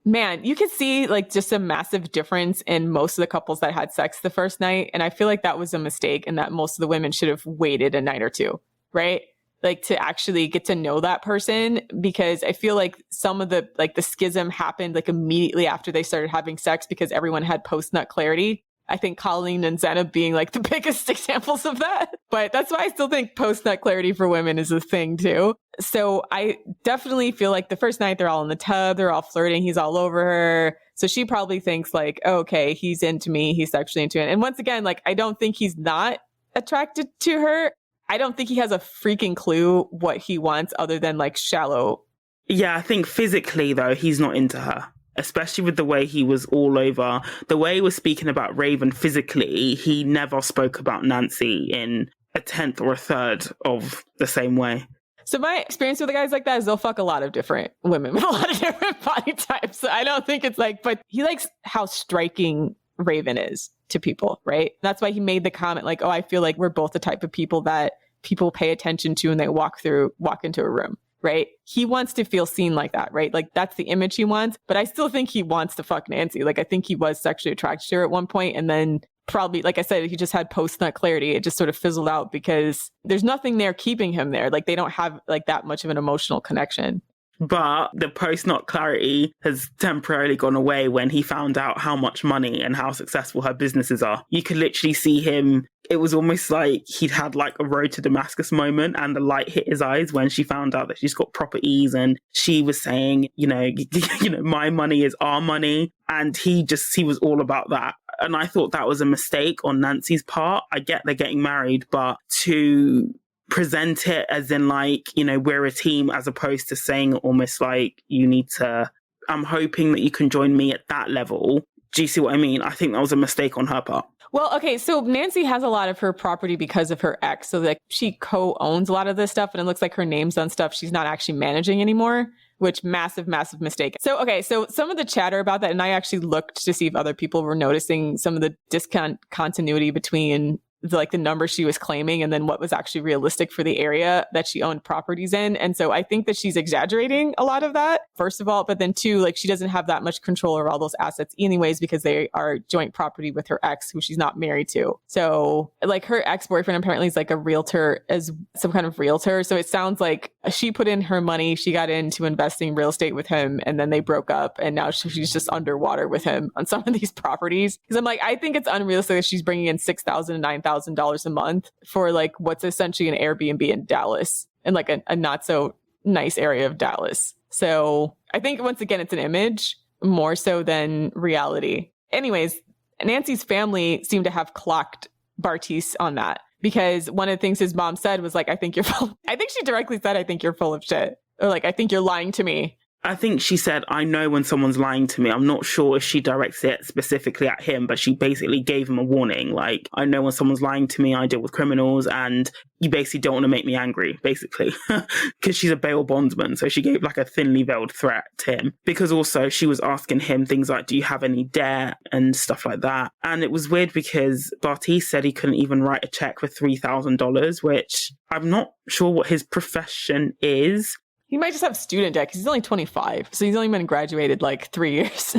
Speaker 1: man, you could see like just a massive difference in most of the couples that had sex the first night. And I feel like that was a mistake and that most of the women should have waited a night or two, right? Like to actually get to know that person, because I feel like some of the schism happened like immediately after they started having sex because everyone had post-nut clarity. I think Colleen and Zanab being like the biggest examples of that. But that's why I still think post-nut clarity for women is a thing too. So I definitely feel like the first night they're all in the tub, they're all flirting, he's all over her. So she probably thinks like, oh, okay, he's into me, he's sexually into it. And once again, like, I don't think he's not attracted to her. I don't think he has a freaking clue what he wants other than like shallow.
Speaker 2: Yeah, I think physically though, he's not into her. Especially with the way he was all over, the way he was speaking about Raven physically, he never spoke about Nancy in a tenth or a third of the same way.
Speaker 1: So my experience with the guys like that is they'll fuck a lot of different women with a lot of different body types. So I don't think it's like, but he likes how striking Raven is to people, right? That's why he made the comment like, oh, I feel like we're both the type of people that people pay attention to when they walk into a room. Right? He wants to feel seen like that, right? Like that's the image he wants. But I still think he wants to fuck Nancy. Like I think he was sexually attracted to her at one point, and then probably, like I said, he just had post-nut clarity. It just sort of fizzled out because there's nothing there keeping him there. Like they don't have like that much of an emotional connection.
Speaker 2: But the post-nut clarity has temporarily gone away when he found out how much money and how successful her businesses are. You could literally see him. It was almost like he'd had like a road to Damascus moment, and the light hit his eyes when she found out that she's got properties, and she was saying, you know, my money is our money. And he was all about that. And I thought that was a mistake on Nancy's part. I get they're getting married, but to present it as in like, you know, we're a team, as opposed to saying almost like I'm hoping that you can join me at that level. Do you see what I mean? I think that was a mistake on her part.
Speaker 1: Well, okay, so Nancy has a lot of her property because of her ex. So like she co-owns a lot of this stuff, and it looks like her name's on stuff she's not actually managing anymore, which massive mistake. So, okay, so some of the chatter about that, and I actually looked to see if other people were noticing some of the discontinuity between the number she was claiming and then what was actually realistic for the area that she owned properties in. And so I think that she's exaggerating a lot of that, first of all, but then two, like she doesn't have that much control over all those assets anyways, because they are joint property with her ex, who she's not married to. So like her ex-boyfriend apparently is like a realtor, as some kind of realtor. So it sounds like she put in her money, she got into investing in real estate with him, and then they broke up, and now she's just underwater with him on some of these properties. Because I'm like, I think it's unrealistic that she's bringing in $6,000 to $9,000 a month for like what's essentially an Airbnb in Dallas, and like a not so nice area of Dallas. So I think once again, it's an image more so than reality. Anyways, Nancy's family seemed to have clocked Bartise on that, because one of the things his mom said was like, I think you're full. I think she directly said, I think you're full of shit. Or like, I think you're lying to me.
Speaker 2: I think she said, I know when someone's lying to me. I'm not sure if she directs it specifically at him, but she basically gave him a warning. Like, I know when someone's lying to me, I deal with criminals, and you basically don't want to make me angry, basically. Because she's a bail bondsman. So she gave like a thinly veiled threat to him. Because also she was asking him things like, do you have any debt and stuff like that? And it was weird because Bartise said he couldn't even write a check for $3,000, which I'm not sure what his profession is.
Speaker 1: He might just have student debt because he's only 25. So he's only been graduated like 3 years.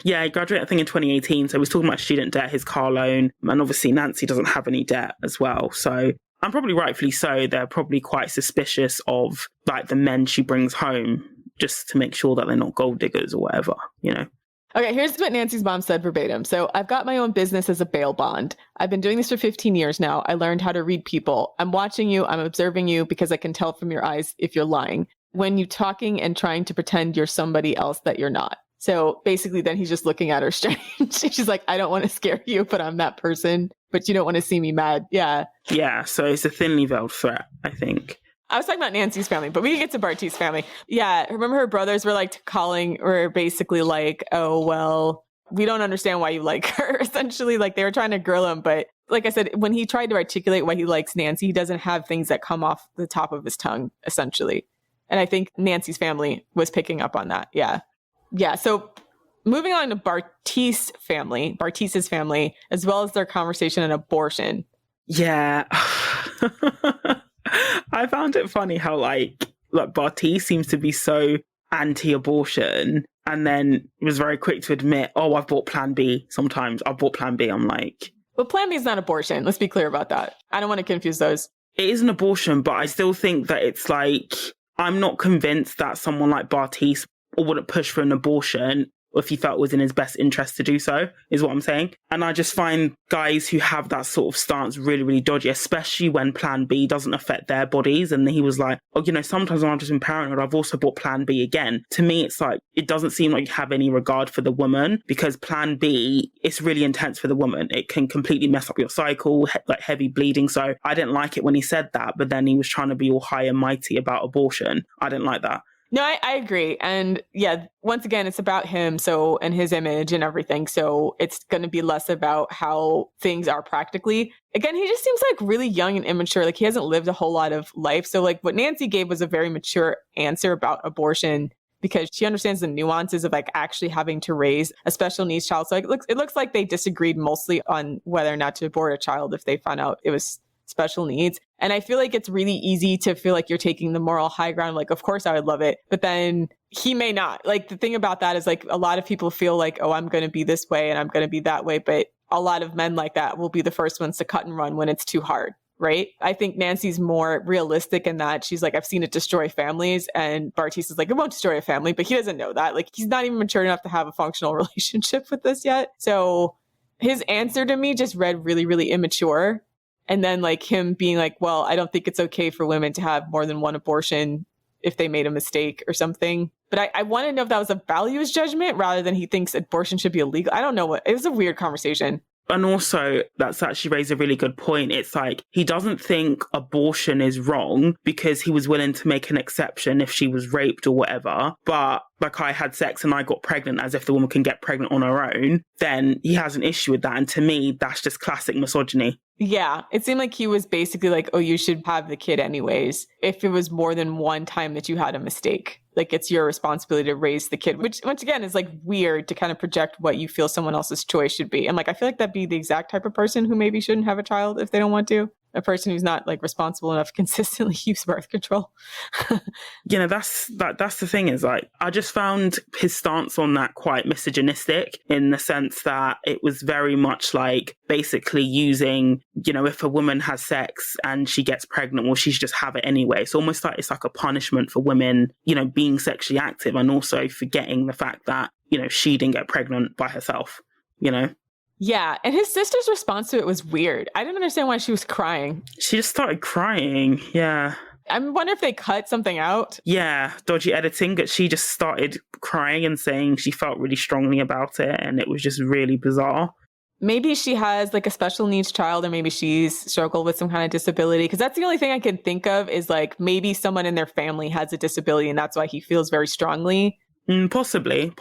Speaker 2: Yeah, he graduated, I think, in 2018. So he was talking about student debt, his car loan. And obviously Nancy doesn't have any debt as well. So, and probably rightfully so, they're probably quite suspicious of like the men she brings home just to make sure that they're not gold diggers or whatever, you know?
Speaker 1: Okay, here's what Nancy's mom said verbatim. So I've got my own business as a bail bond. I've been doing this for 15 years now. I learned how to read people. I'm watching you. I'm observing you because I can tell from your eyes if you're lying. When you're talking and trying to pretend you're somebody else that you're not. So basically then he's just looking at her strange. She's like, I don't want to scare you, but I'm that person. But you don't want to see me mad. Yeah.
Speaker 2: Yeah, so it's a thinly veiled threat, I think.
Speaker 1: I was talking about Nancy's family, but we can get to Bartise's family. Yeah, remember her brothers were like were basically like, oh, well, we don't understand why you like her, essentially. Like they were trying to grill him. But like I said, when he tried to articulate why he likes Nancy, he doesn't have things that come off the top of his tongue, essentially. And I think Nancy's family was picking up on that. Yeah. Yeah. So moving on to Bartise's family, as well as their conversation on abortion.
Speaker 2: Yeah. I found it funny how like Bartise seems to be so anti-abortion and then was very quick to admit, oh, I've bought Plan B sometimes. I've bought Plan B. I'm like...
Speaker 1: But Plan B is not abortion. Let's be clear about that. I don't want to confuse those.
Speaker 2: It is an abortion, but I still think that it's like, I'm not convinced that someone like Bartise wouldn't push for an abortion if he felt it was in his best interest to do so, is what I'm saying. And I just find guys who have that sort of stance really, really dodgy, especially when Plan B doesn't affect their bodies. And he was like, oh, you know, sometimes when I've just been paranoid, I've also bought Plan B again. To me, it's like, it doesn't seem like you have any regard for the woman because Plan B, it's really intense for the woman. It can completely mess up your cycle, like heavy bleeding. So I didn't like it when he said that, but then he was trying to be all high and mighty about abortion. I didn't like that.
Speaker 1: No, I agree. And yeah, once again, it's about him, so, and his image and everything. So it's going to be less about how things are practically. Again, he just seems like really young and immature. Like he hasn't lived a whole lot of life. So like what Nancy gave was a very mature answer about abortion because she understands the nuances of like actually having to raise a special needs child. So like, it looks like they disagreed mostly on whether or not to abort a child if they found out it was special needs. And I feel like it's really easy to feel like you're taking the moral high ground. Like, of course I would love it, but then he may not. Like the thing about that is like a lot of people feel like, oh, I'm going to be this way and I'm going to be that way. But a lot of men like that will be the first ones to cut and run when it's too hard. Right. I think Nancy's more realistic in that she's like, I've seen it destroy families. And Bartise is like, it won't destroy a family, but he doesn't know that. Like he's not even mature enough to have a functional relationship with this yet. So his answer to me just read really, really immature. And then like him being like, well, I don't think it's okay for women to have more than one abortion if they made a mistake or something. But I want to know if that was a values judgment rather than he thinks abortion should be illegal. I don't know what, it was a weird conversation.
Speaker 2: And also, that's actually raised a really good point. It's like, he doesn't think abortion is wrong because he was willing to make an exception if she was raped or whatever. But like I had sex and I got pregnant as if the woman can get pregnant on her own, then he has an issue with that. And to me, that's just classic misogyny.
Speaker 1: Yeah, it seemed like he was basically like, oh, you should have the kid anyways. If it was more than one time that you had a mistake, like it's your responsibility to raise the kid, which once again is like weird to kind of project what you feel someone else's choice should be. And like, I feel like that'd be the exact type of person who maybe shouldn't have a child if they don't want to. A person who's not like responsible enough to consistently use birth control.
Speaker 2: You know, that's the thing is like, I just found his stance on that quite misogynistic in the sense that it was very much like basically using, you know, if a woman has sex and she gets pregnant, well, she should just have it anyway. It's almost like it's like a punishment for women, you know, being sexually active and also forgetting the fact that, you know, she didn't get pregnant by herself, you know?
Speaker 1: Yeah, and his sister's response to it was weird. I didn't understand why she was crying.
Speaker 2: She just started crying, yeah.
Speaker 1: I wonder if they cut something out.
Speaker 2: Yeah, dodgy editing, but she just started crying and saying she felt really strongly about it, and it was just really bizarre.
Speaker 1: maybe she has like a special needs child, or maybe she's struggled with some kind of disability. Because that's the only thing I can think of is like maybe someone in their family has a disability and that's why he feels very strongly.
Speaker 2: Possibly.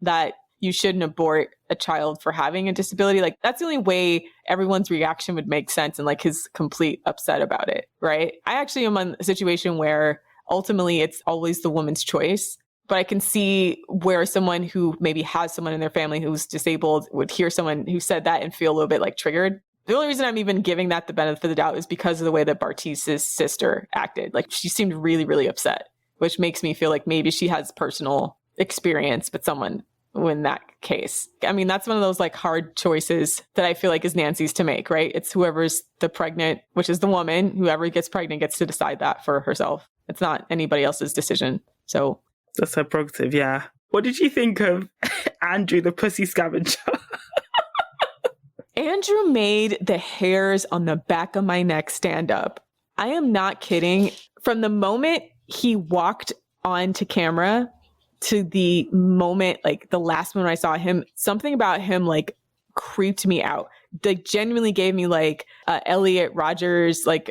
Speaker 1: That you shouldn't abort a child for having a disability. Like that's the only way everyone's reaction would make sense and like his complete upset about it, right? I actually am in a situation where ultimately it's always the woman's choice. But I can see where someone who maybe has someone in their family who's disabled would hear someone who said that and feel a little bit like triggered. The only reason I'm even giving that the benefit of the doubt is because of the way that Bartise's sister acted. Like she seemed really, really upset, which makes me feel like maybe she has personal experience with someone in that case. I mean, that's one of those like hard choices that I feel like is Nancy's to make, right? It's whoever's the pregnant, which is the woman, whoever gets pregnant gets to decide that for herself. It's not anybody else's decision. So
Speaker 2: that's her prerogative, yeah. What did you think of Andrew, the pussy scavenger?
Speaker 1: Andrew made the hairs on the back of my neck stand up. I am not kidding. From the moment he walked onto camera to the moment, like the last moment I saw him, something about him like creeped me out. They genuinely gave me like Elliot Rogers, like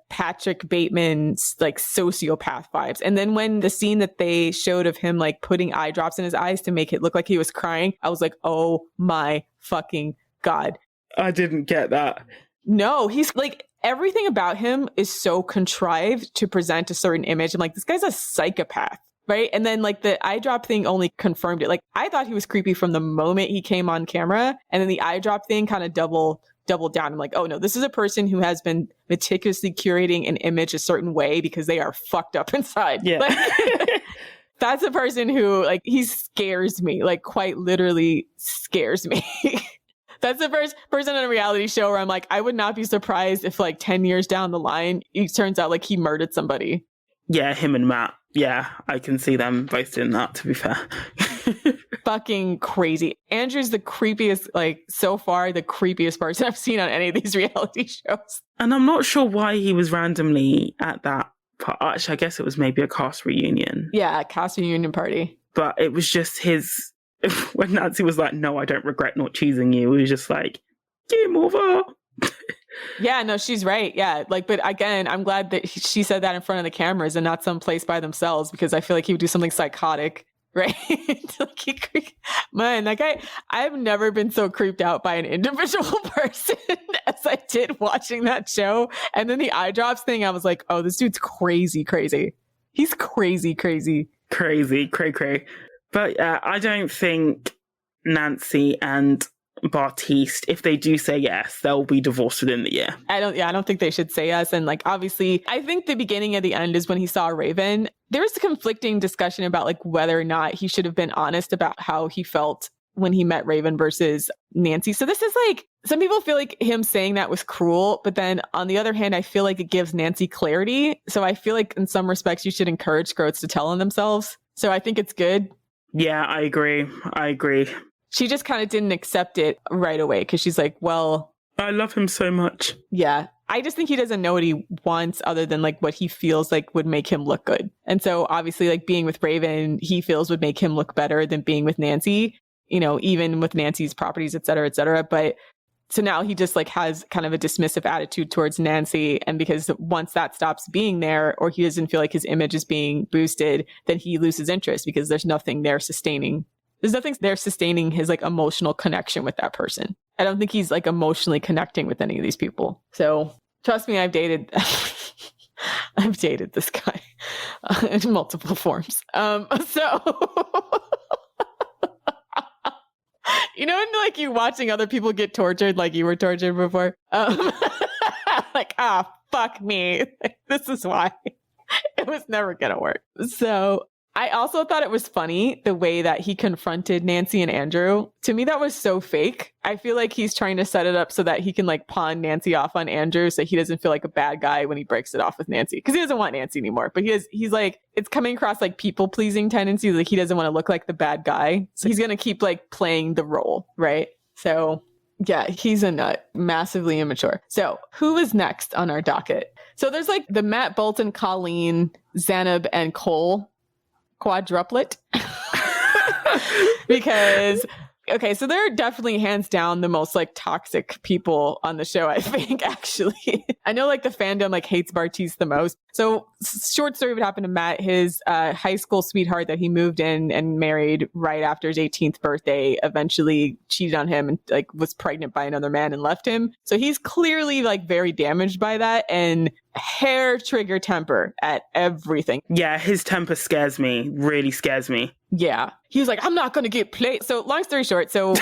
Speaker 1: Patrick Bateman's like sociopath vibes. And then when the scene that they showed of him like putting eye drops in his eyes to make it look like he was crying, I was like, oh my fucking God.
Speaker 2: I didn't get that.
Speaker 1: No, he's like, everything about him is so contrived to present a certain image. I'm like, this guy's a psychopath. Right. And then like the eye drop thing only confirmed it. Like I thought he was creepy from the moment he came on camera. And then the eye drop thing kind of doubled down. I'm like, oh no, this is a person who has been meticulously curating an image a certain way because they are fucked up inside.
Speaker 2: Yeah.
Speaker 1: Like, that's a person who like, he scares me, like quite literally scares me. That's the first person on a reality show where I'm like, I would not be surprised if like 10 years down the line, it turns out like he murdered somebody.
Speaker 2: Yeah, him and Matt. Yeah, I can see them both doing that, to be fair.
Speaker 1: Fucking crazy. Andrew's the creepiest, like so far, the creepiest person I've seen on any of these reality shows.
Speaker 2: And I'm not sure why he was randomly at that part. Actually, I guess it was maybe a cast reunion.
Speaker 1: Yeah, cast reunion party.
Speaker 2: But it was just his... When Nancy was like, no, I don't regret not choosing you, it was just like, game over.
Speaker 1: Yeah, no, she's right. Yeah. Like, but again, I'm glad that she said that in front of the cameras and not someplace by themselves, because I feel like he would do something psychotic, right? Like man, that guy, I've never been so creeped out by an individual person as I did watching that show. And then the eye drops thing, I was like, oh, this dude's crazy. He's crazy.
Speaker 2: Cray. But I don't think Nancy and Bartise, if they do say yes, they'll be divorced within the year.
Speaker 1: I don't think they should say yes. And like, obviously, I think the beginning of the end is when he saw Raven. There was a conflicting discussion about like whether or not he should have been honest about how he felt when he met Raven versus Nancy. So this is like, some people feel like him saying that was cruel, but then on the other hand, I feel like it gives Nancy clarity. So I feel like in some respects, you should encourage growths to tell on themselves. So I think it's good.
Speaker 2: Yeah, I agree.
Speaker 1: She just kind of didn't accept it right away because she's like, well,
Speaker 2: I love him so much.
Speaker 1: Yeah. I just think he doesn't know what he wants other than like what he feels like would make him look good. And so obviously like being with Raven, he feels would make him look better than being with Nancy, you know, even with Nancy's properties, et cetera, et cetera. But so now he just like has kind of a dismissive attitude towards Nancy. And because once that stops being there, or he doesn't feel like his image is being boosted, then he loses interest because there's nothing there sustaining his like emotional connection with that person. I don't think he's like emotionally connecting with any of these people. So trust me, I've dated this guy in multiple forms. You know, when like you watching other people get tortured, like you were tortured before, like, fuck me. Like, this is why it was never gonna work. So I also thought it was funny the way that he confronted Nancy and Andrew. To me, that was so fake. I feel like he's trying to set it up so that he can like pawn Nancy off on Andrew so he doesn't feel like a bad guy when he breaks it off with Nancy. Because he doesn't want Nancy anymore. But he's like, it's coming across like people-pleasing tendencies. Like he doesn't want to look like the bad guy. So he's going to keep like playing the role, right? So yeah, he's a nut. Massively immature. So who is next on our docket? So there's like the Matt Bolton, Colleen, Zanab, and Cole quadruplet. Because Okay, so they're definitely hands down the most like toxic people on the show, I think, actually. I know like the fandom like hates Bartise the most. So short story, what happened to Matt, his high school sweetheart that he moved in and married right after his 18th birthday eventually cheated on him and like was pregnant by another man and left him. So he's clearly like very damaged by that and hair trigger temper at everything.
Speaker 2: Yeah, his temper scares me, really scares me.
Speaker 1: Yeah. He was like, I'm not going to get played. So long story short, so...
Speaker 2: I'm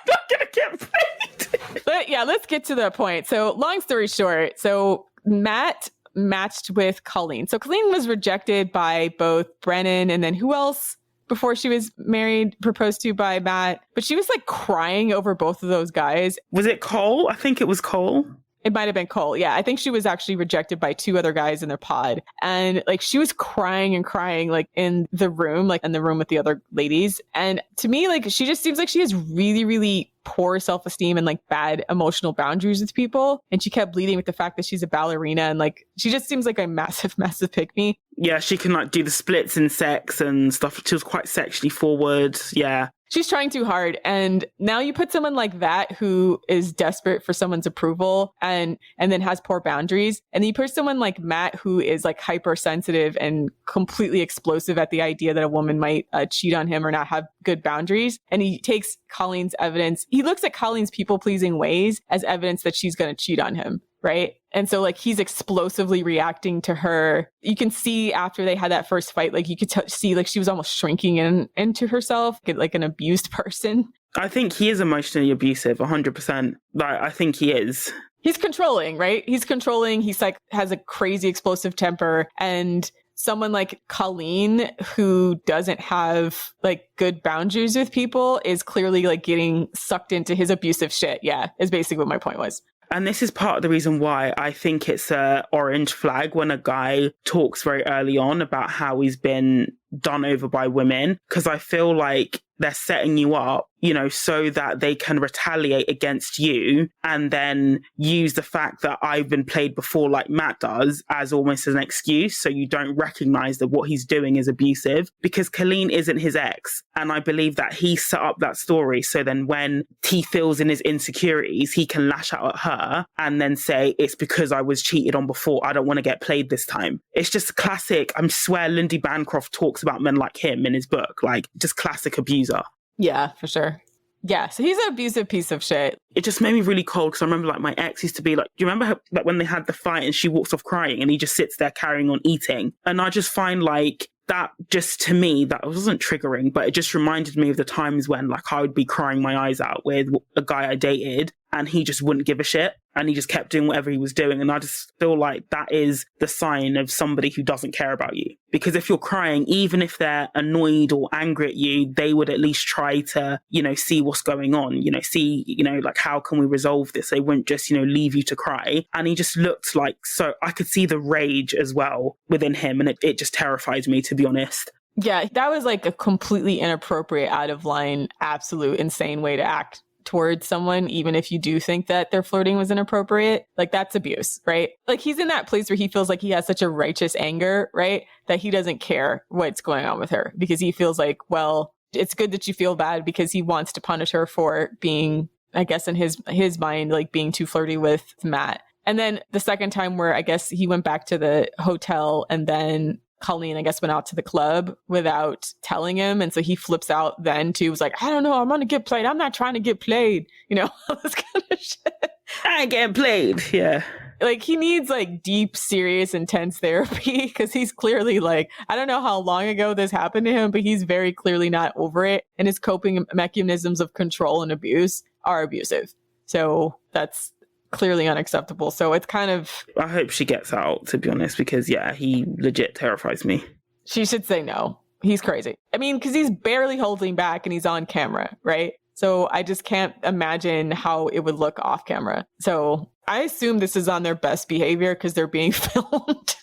Speaker 2: not going to get played.
Speaker 1: But yeah, let's get to the point. So long story short, so Matt matched with Colleen. So Colleen was rejected by both Brennon and then who else before she was married, proposed to by Matt. But she was like crying over both of those guys.
Speaker 2: Was it Cole? I think it was Cole.
Speaker 1: It might have been Cole. Yeah, I think she was actually rejected by two other guys in their pod. And like she was crying and crying like in the room, like in the room with the other ladies. And to me, like she just seems like she has really, really poor self-esteem and like bad emotional boundaries with people. And she kept bleeding with the fact that she's a ballerina and like she just seems like a massive, massive pick-me.
Speaker 2: Yeah, she can like do the splits in sex and stuff. She was quite sexually forward. Yeah.
Speaker 1: She's trying too hard. And now you put someone like that who is desperate for someone's approval and then has poor boundaries. And then you put someone like Matt who is like hypersensitive and completely explosive at the idea that a woman might cheat on him or not have good boundaries. And he takes Colleen's evidence. He looks at Colleen's people-pleasing ways as evidence that she's going to cheat on him. Right. And so like he's explosively reacting to her. You can see after they had that first fight, like you could see like she was almost shrinking into herself, like an abused person.
Speaker 2: I think he is emotionally abusive, 100%. Like, I think he is.
Speaker 1: He's controlling, right? He's controlling. He's like has a crazy explosive temper. And someone like Colleen, who doesn't have like good boundaries with people, is clearly like getting sucked into his abusive shit. Yeah, is basically what my point was.
Speaker 2: And this is part of the reason why I think it's a orange flag when a guy talks very early on about how he's been done over by women, because I feel like they're setting you up, you know, so that they can retaliate against you and then use the fact that I've been played before like Matt does as almost as an excuse. So you don't recognize that what he's doing is abusive, because Colleen isn't his ex. And I believe that he set up that story. So then when he feels in his insecurities, he can lash out at her and then say, it's because I was cheated on before. I don't want to get played this time. It's just classic. I swear Lindy Bancroft talks about men like him in his book, like just classic abuser.
Speaker 1: Yeah, for sure. Yeah, so he's an abusive piece of shit.
Speaker 2: It just made me really cold because I remember like my ex used to be like, do you remember how, like when they had the fight and she walks off crying and he just sits there carrying on eating? And I just find like that just to me, that wasn't triggering, but it just reminded me of the times when like I would be crying my eyes out with a guy I dated and he just wouldn't give a shit and he just kept doing whatever he was doing. And I just feel like that is the sign of somebody who doesn't care about you. Because if you're crying, even if they're annoyed or angry at you, they would at least try to, you know, see what's going on, you know, see, you know, like how can we resolve this? They wouldn't just, you know, leave you to cry. And he just looked like, so I could see the rage as well within him. And it just terrified me, to be honest.
Speaker 1: Yeah, that was like a completely inappropriate, out of line, absolute insane way to act towards someone, even if you do think that their flirting was inappropriate. Like that's abuse, right? Like he's in that place where he feels like he has such a righteous anger, right? That he doesn't care what's going on with her because he feels like, well, it's good that you feel bad because he wants to punish her for being, I guess in his mind, like being too flirty with Matt. And then the second time where I guess he went back to the hotel and then Colleen, I guess, went out to the club without telling him. And so he flips out then too, was like, I don't know, I'm going to get played. I'm not trying to get played. You know, all this kind of shit.
Speaker 2: I ain't getting played. Yeah.
Speaker 1: Like he needs like deep, serious, intense therapy because he's clearly like, I don't know how long ago this happened to him, but he's very clearly not over it. And his coping mechanisms of control and abuse are abusive. So that's clearly unacceptable. So it's kind of...
Speaker 2: I hope she gets out, to be honest, because yeah, he legit terrifies me.
Speaker 1: She should say no. He's crazy. I mean, because he's barely holding back and he's on camera, right? So I just can't imagine how it would look off camera. So I assume this is on their best behavior because they're being filmed.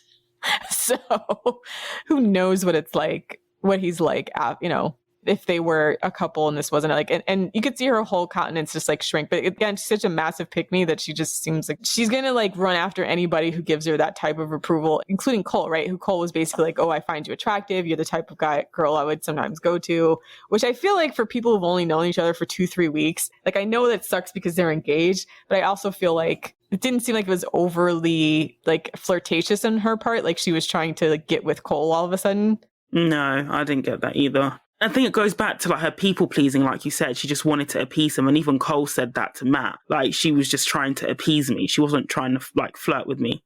Speaker 1: So who knows what it's like, what he's like, you know, if they were a couple and this wasn't like, and you could see her whole countenance just like shrink. But again, she's such a massive pick-me that she just seems like she's going to like run after anybody who gives her that type of approval, including Cole, right? Who Cole was basically like, oh, I find you attractive. You're the type of girl I would sometimes go to, which I feel like for people who've only known each other for 2-3 weeks, like I know that sucks because they're engaged, but I also feel like it didn't seem like it was overly like flirtatious on her part. Like she was trying to like, get with Cole all of a sudden.
Speaker 2: No, I didn't get that either. I think it goes back to like her people pleasing, like you said. She just wanted to appease him, and even Cole said that to Matt. Like she was just trying to appease me. She wasn't trying to like flirt with me.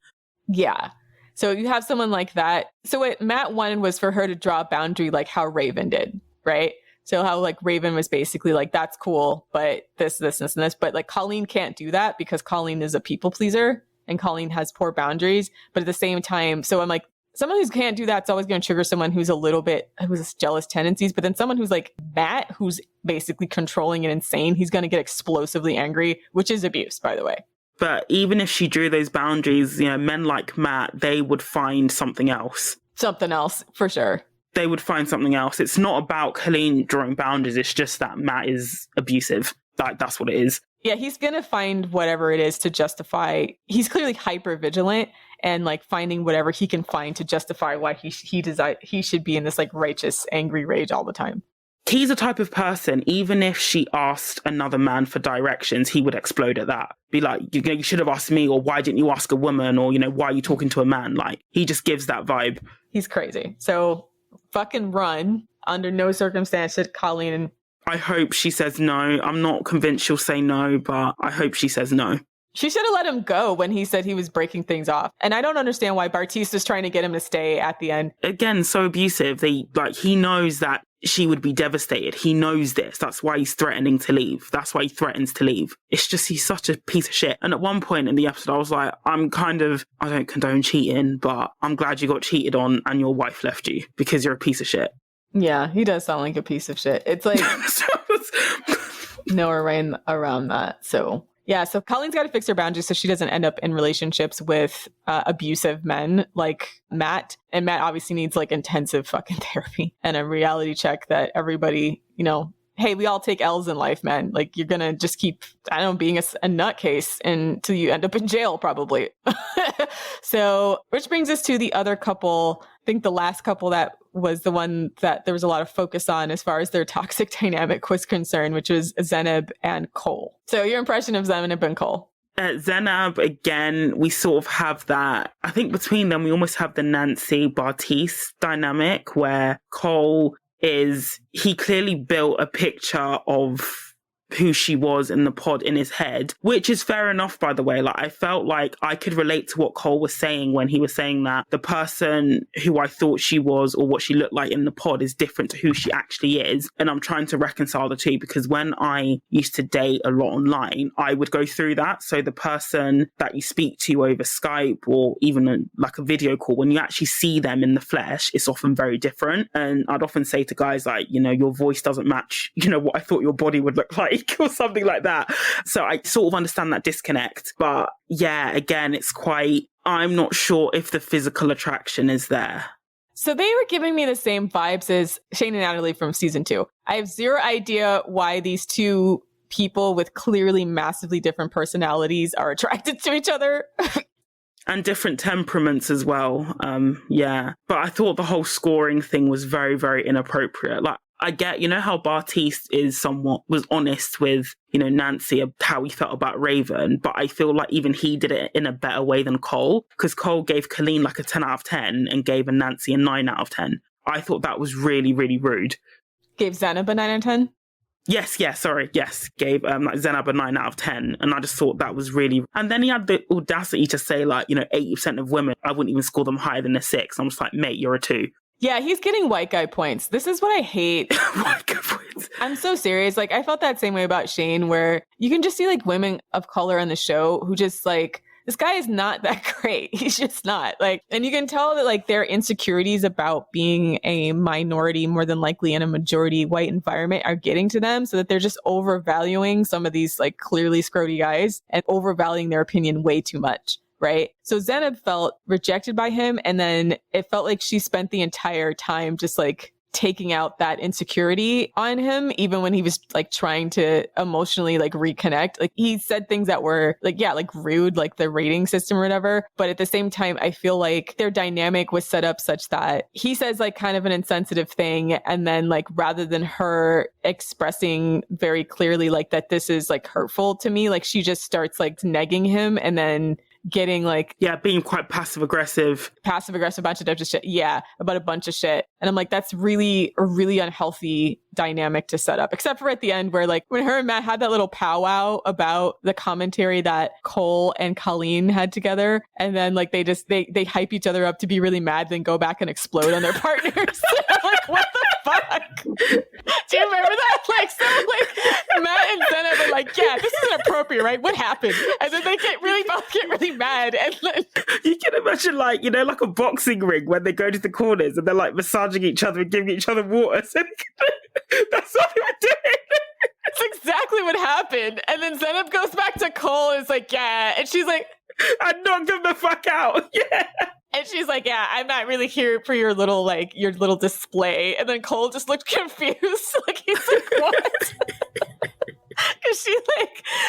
Speaker 1: Yeah. So you have someone like that. So what Matt wanted was for her to draw a boundary, like how Raven did, right? So how like Raven was basically like, that's cool, but this, and this. But like Colleen can't do that because Colleen is a people pleaser and Colleen has poor boundaries. But at the same time, so I'm like, someone who can't do that's always going to trigger someone who's a little bit, who's jealous tendencies. But then someone who's like Matt, who's basically controlling and insane, he's going to get explosively angry, which is abuse, by the way.
Speaker 2: But even if she drew those boundaries, you know, men like Matt, they would find something else.
Speaker 1: Something else, for sure.
Speaker 2: They would find something else. It's not about Colleen drawing boundaries. It's just that Matt is abusive. That's what it is.
Speaker 1: Yeah, he's going to find whatever it is to justify. He's clearly hyper vigilant and like finding whatever he can find to justify why he should be in this like righteous, angry rage all the time.
Speaker 2: He's a type of person, even if she asked another man for directions, he would explode at that. Be like, you should have asked me, or why didn't you ask a woman, or, why are you talking to a man? Like, he just gives that vibe.
Speaker 1: He's crazy. So fucking run. Under no circumstance should Colleen.
Speaker 2: I hope she says no. I'm not convinced she'll say no, but I hope she says no.
Speaker 1: She should have let him go when he said he was breaking things off. And I don't understand why Bartise was trying to get him to stay at the end.
Speaker 2: Again, so abusive. He knows that she would be devastated. He knows this. That's why he's threatening to leave. That's why he threatens to leave. It's just, he's such a piece of shit. And at one point in the episode, I was like, I don't condone cheating, but I'm glad you got cheated on and your wife left you because you're a piece of shit.
Speaker 1: Yeah, he does sound like a piece of shit. It's like no around that. So yeah, so Colleen's got to fix her boundaries so she doesn't end up in relationships with abusive men like Matt. And Matt obviously needs like intensive fucking therapy and a reality check that everybody, hey, we all take L's in life, man. Like you're going to just keep, being a nutcase until you end up in jail probably. So, which brings us to the other couple. I think the last couple that was the one that there was a lot of focus on as far as their toxic dynamic was concerned, which was Zanab and Cole. So your impression of Zanab and Cole?
Speaker 2: Zanab, again, we sort of have that, I think between them, we almost have the Nancy Bartise dynamic where Cole he clearly built a picture of who she was in the pod in his head, which is fair enough, by the way. Like, I felt like I could relate to what Cole was saying when he was saying that the person who I thought she was or what she looked like in the pod is different to who she actually is. And I'm trying to reconcile the two because when I used to date a lot online, I would go through that. So the person that you speak to over Skype or even like a video call, when you actually see them in the flesh, it's often very different. And I'd often say to guys like, your voice doesn't match, what I thought your body would look like. Or something like that. So I sort of understand that disconnect. But yeah, again, I'm not sure if the physical attraction is there.
Speaker 1: So they were giving me the same vibes as Shane and Natalie from season 2. I have zero idea why these two people with clearly massively different personalities are attracted to each other.
Speaker 2: And different temperaments as well. Yeah. But I thought the whole scoring thing was very, very inappropriate. Like, I get, how Bartise was honest with, Nancy, how he felt about Raven, but I feel like even he did it in a better way than Cole, because Cole gave Colleen like a 10 out of 10 and gave Nancy a 9 out of 10. I thought that was really, really rude.
Speaker 1: Gave Zanab a 9 out of 10?
Speaker 2: Yes, gave Zanab a 9 out of 10. And I just thought that was really... And then he had the audacity to say 80% of women, I wouldn't even score them higher than a 6. I'm just like, mate, you're a 2.
Speaker 1: Yeah, he's getting white guy points. This is what I hate.
Speaker 2: White guy points.
Speaker 1: I'm so serious. I felt that same way about Shane, where you can just see women of color on the show who just this guy is not that great. He's just not and you can tell that their insecurities about being a minority more than likely in a majority white environment are getting to them, so that they're just overvaluing some of these clearly scroty guys and overvaluing their opinion way too much. Right. So Zanab felt rejected by him. And then it felt like she spent the entire time just taking out that insecurity on him, even when he was like trying to emotionally like reconnect. Like he said things that were like, yeah, like rude, like the rating system or whatever. But at the same time, I feel like their dynamic was set up such that he says like kind of an insensitive thing. And then like, rather than her expressing very clearly like that this is like hurtful to me, like she just starts like negging him and then getting like,
Speaker 2: yeah, being quite passive aggressive,
Speaker 1: bunch of shit. Yeah, about a bunch of shit. And I'm like, that's really a really unhealthy dynamic to set up, except for at the end where like when her and Matt had that little powwow about the commentary that Cole and Colleen had together. And then like they hype each other up to be really mad, then go back and explode on their partners. Like, what the fuck? Do you remember that? Like, so like Matt and Zanab are like, yeah, this is inappropriate, right? What happened? And then they both get really mad. And then
Speaker 2: you can imagine like, you know, like a boxing ring when they go to the corners and they're like massaging each other and giving each other water. So that's what they were doing.
Speaker 1: That's exactly what happened. And then Zanab goes back to Cole and is like, yeah. And she's like,
Speaker 2: I knocked him the fuck out. Yeah.
Speaker 1: And she's like, yeah, I'm not really here for your little display. And then Cole just looked confused. Like, he's like, what? Because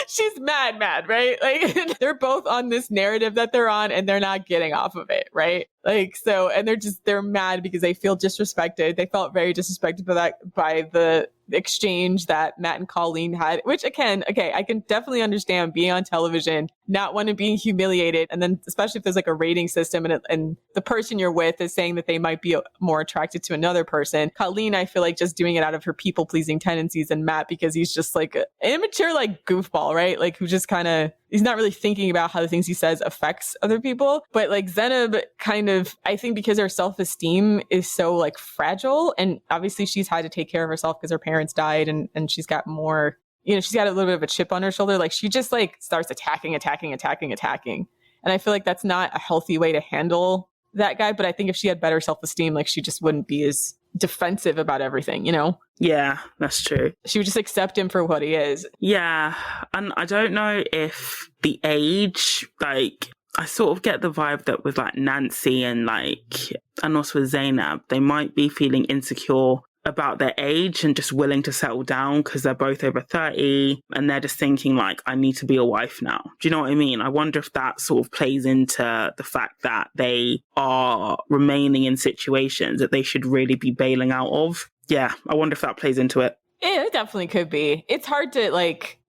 Speaker 1: she's mad, right? Like, they're both on this narrative that they're on and they're not getting off of it, right? Like, so, and they're mad because they feel disrespected. They felt very disrespected by the exchange that Matt and Colleen had, which again, okay, I can definitely understand being on television, not wanting to be humiliated. And then especially if there's like a rating system and the person you're with is saying that they might be more attracted to another person. Colleen, I feel like just doing it out of her people pleasing tendencies, and Matt, because he's just like an immature, like goofball, right? Like who just kind of, he's not really thinking about how the things he says affects other people. But like Zanab kind of, I think because her self-esteem is so like fragile, and obviously she's had to take care of herself because her parents died and she's got more, you know, she's got a little bit of a chip on her shoulder. Like she just like starts attacking. And I feel like that's not a healthy way to handle that guy. But I think if she had better self-esteem, like she just wouldn't be as defensive about everything, you know?
Speaker 2: Yeah, that's true.
Speaker 1: She would just accept him for what he is.
Speaker 2: Yeah. And I don't know if the age, like, I sort of get the vibe that with like Nancy and also with Zanab, they might be feeling insecure about their age and just willing to settle down because they're both over 30 and they're just thinking like, I need to be a wife now. Do you know what I mean? I wonder if that sort of plays into the fact that they are remaining in situations that they should really be bailing out of. Yeah, I wonder if that plays into it.
Speaker 1: Yeah, it definitely could be. It's hard to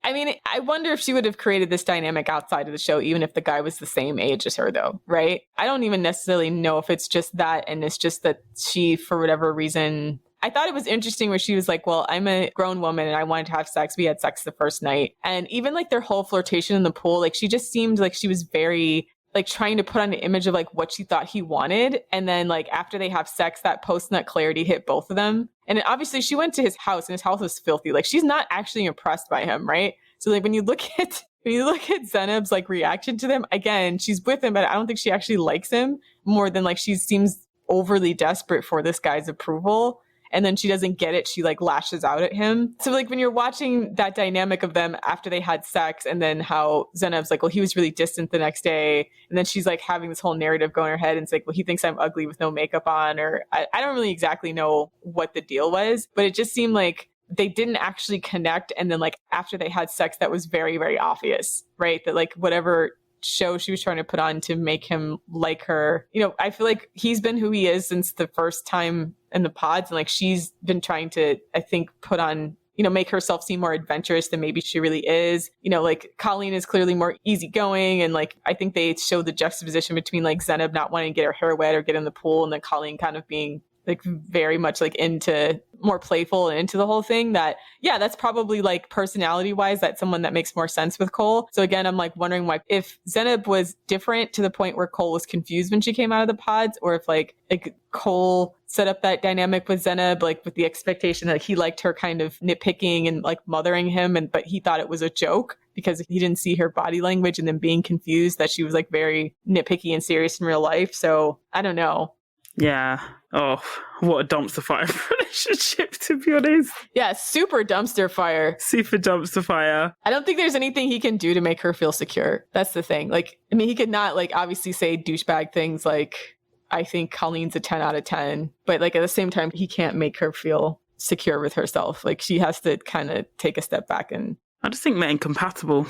Speaker 1: I wonder if she would have created this dynamic outside of the show, even if the guy was the same age as her, though, right? I don't even necessarily know if it's just that, and it's just that she, for whatever reason, I thought it was interesting where she was like, well, I'm a grown woman and I wanted to have sex. We had sex the first night. And even like their whole flirtation in the pool, like she just seemed like she was very like trying to put on an image of like what she thought he wanted. And then like after they have sex, that post-nut clarity hit both of them. And obviously she went to his house and his house was filthy. Like she's not actually impressed by him, right? So like when you look at Zanab's like reaction to them, again, she's with him, but I don't think she actually likes him more than like she seems overly desperate for this guy's approval. And then she doesn't get it. She like lashes out at him. So like when you're watching that dynamic of them after they had sex, and then how Zanab's like, well, he was really distant the next day. And then she's like having this whole narrative go in her head. And it's like, well, he thinks I'm ugly with no makeup on, or I don't really exactly know what the deal was, but it just seemed like they didn't actually connect. And then like after they had sex, that was very, very obvious, right? That like whatever show she was trying to put on to make him like her, you know, I feel like he's been who he is since the first time in the pods, and like she's been trying to, I think, put on, you know, make herself seem more adventurous than maybe she really is. You know, like Colleen is clearly more easygoing, and like I think they show the juxtaposition between like Zanab not wanting to get her hair wet or get in the pool, and then Colleen kind of being like very much like into more playful and into the whole thing. That, yeah, that's probably like personality wise, that's someone that makes more sense with Cole. So again, I'm like wondering why, if Zanab was different to the point where Cole was confused when she came out of the pods, or if like Cole set up that dynamic with Zanab, like with the expectation that he liked her kind of nitpicking and like mothering him, but he thought it was a joke because he didn't see her body language, and then being confused that she was like very nitpicky and serious in real life. So I don't know.
Speaker 2: Yeah. Oh, what a dumpster fire relationship, to be honest.
Speaker 1: Yeah, super dumpster fire.
Speaker 2: Super dumpster fire.
Speaker 1: I don't think there's anything he can do to make her feel secure. That's the thing. Like, I mean, he could not like obviously say douchebag things like, I think Colleen's a 10 out of 10. But like at the same time, he can't make her feel secure with herself. Like she has to kind of take a step back and...
Speaker 2: I just think they're incompatible.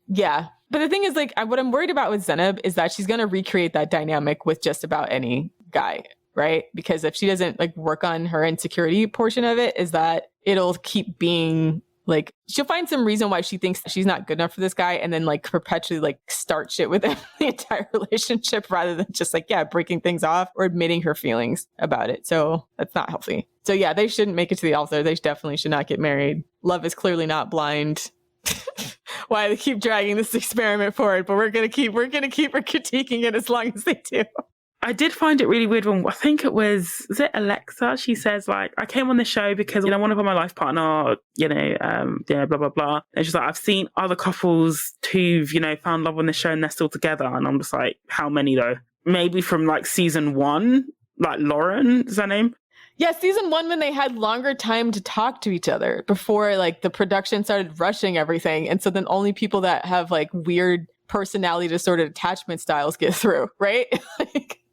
Speaker 1: Yeah. But the thing is, like, what I'm worried about with Zanab is that she's going to recreate that dynamic with just about any guy, right? Because if she doesn't like work on her insecurity portion of it, is that it'll keep being like, she'll find some reason why she thinks she's not good enough for this guy and then like perpetually like start shit with him the entire relationship rather than just like, yeah, breaking things off or admitting her feelings about it. So that's not healthy. So yeah, they shouldn't make it to the altar. They definitely should not get married. Love is clearly not blind. Why they keep dragging this experiment forward, but we're gonna keep critiquing it as long as they do.
Speaker 2: I did find it really weird when I think it was it Alexa? She says like, I came on the show because I want to put my life partner, blah blah blah. And she's like, I've seen other couples who've found love on the show and they're still together, and I'm just like, how many though? Maybe from like season 1, like Lauren, is her name?
Speaker 1: Yeah, season 1 when they had longer time to talk to each other before like the production started rushing everything, and so then only people that have like weird personality disordered attachment styles get through, right?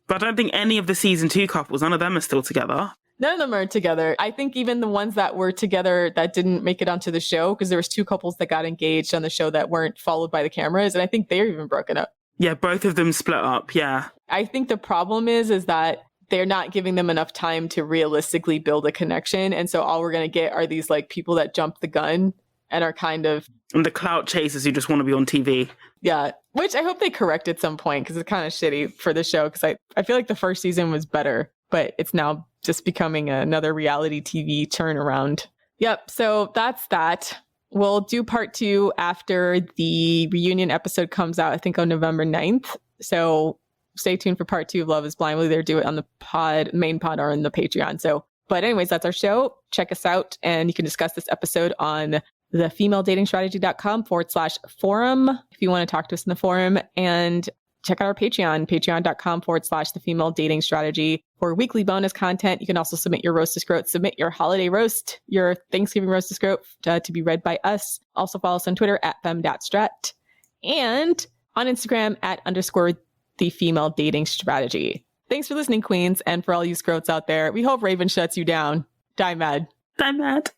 Speaker 2: But I don't think any of the season 2 couples, none of them are still together.
Speaker 1: None of them are together. I think even the ones that were together that didn't make it onto the show, because there was 2 couples that got engaged on the show that weren't followed by the cameras, and I think they're even broken up.
Speaker 2: Yeah, both of them split up, yeah.
Speaker 1: I think the problem is that they're not giving them enough time to realistically build a connection, and so all we're going to get are these like people that jump the gun and are kind of...
Speaker 2: And the clout chasers who just want to be on TV.
Speaker 1: Yeah, which I hope they correct at some point because it's kind of shitty for the show because I feel like the first season was better, but it's now just becoming another reality TV turnaround. Yep, so that's that. We'll do part 2 after the reunion episode comes out, I think on November 9th. So stay tuned for part 2 of Love is Blind. We'll either do it on the main pod or on the Patreon. But anyways, that's our show. Check us out and you can discuss this episode on thefemaledatingstrategy.com/forum if you want to talk to us in the forum, and check out our Patreon, patreon.com/thefemaledatingstrategy for weekly bonus content. You can also submit your roast to scrote, submit your holiday roast, your Thanksgiving roast to scrote to be read by us. Also follow us on Twitter @fem.strat and on Instagram @_thefemaledatingstrategy. Thanks for listening, queens, and for all you scrotes out there. We hope Raven shuts you down. Die mad.
Speaker 2: Die mad.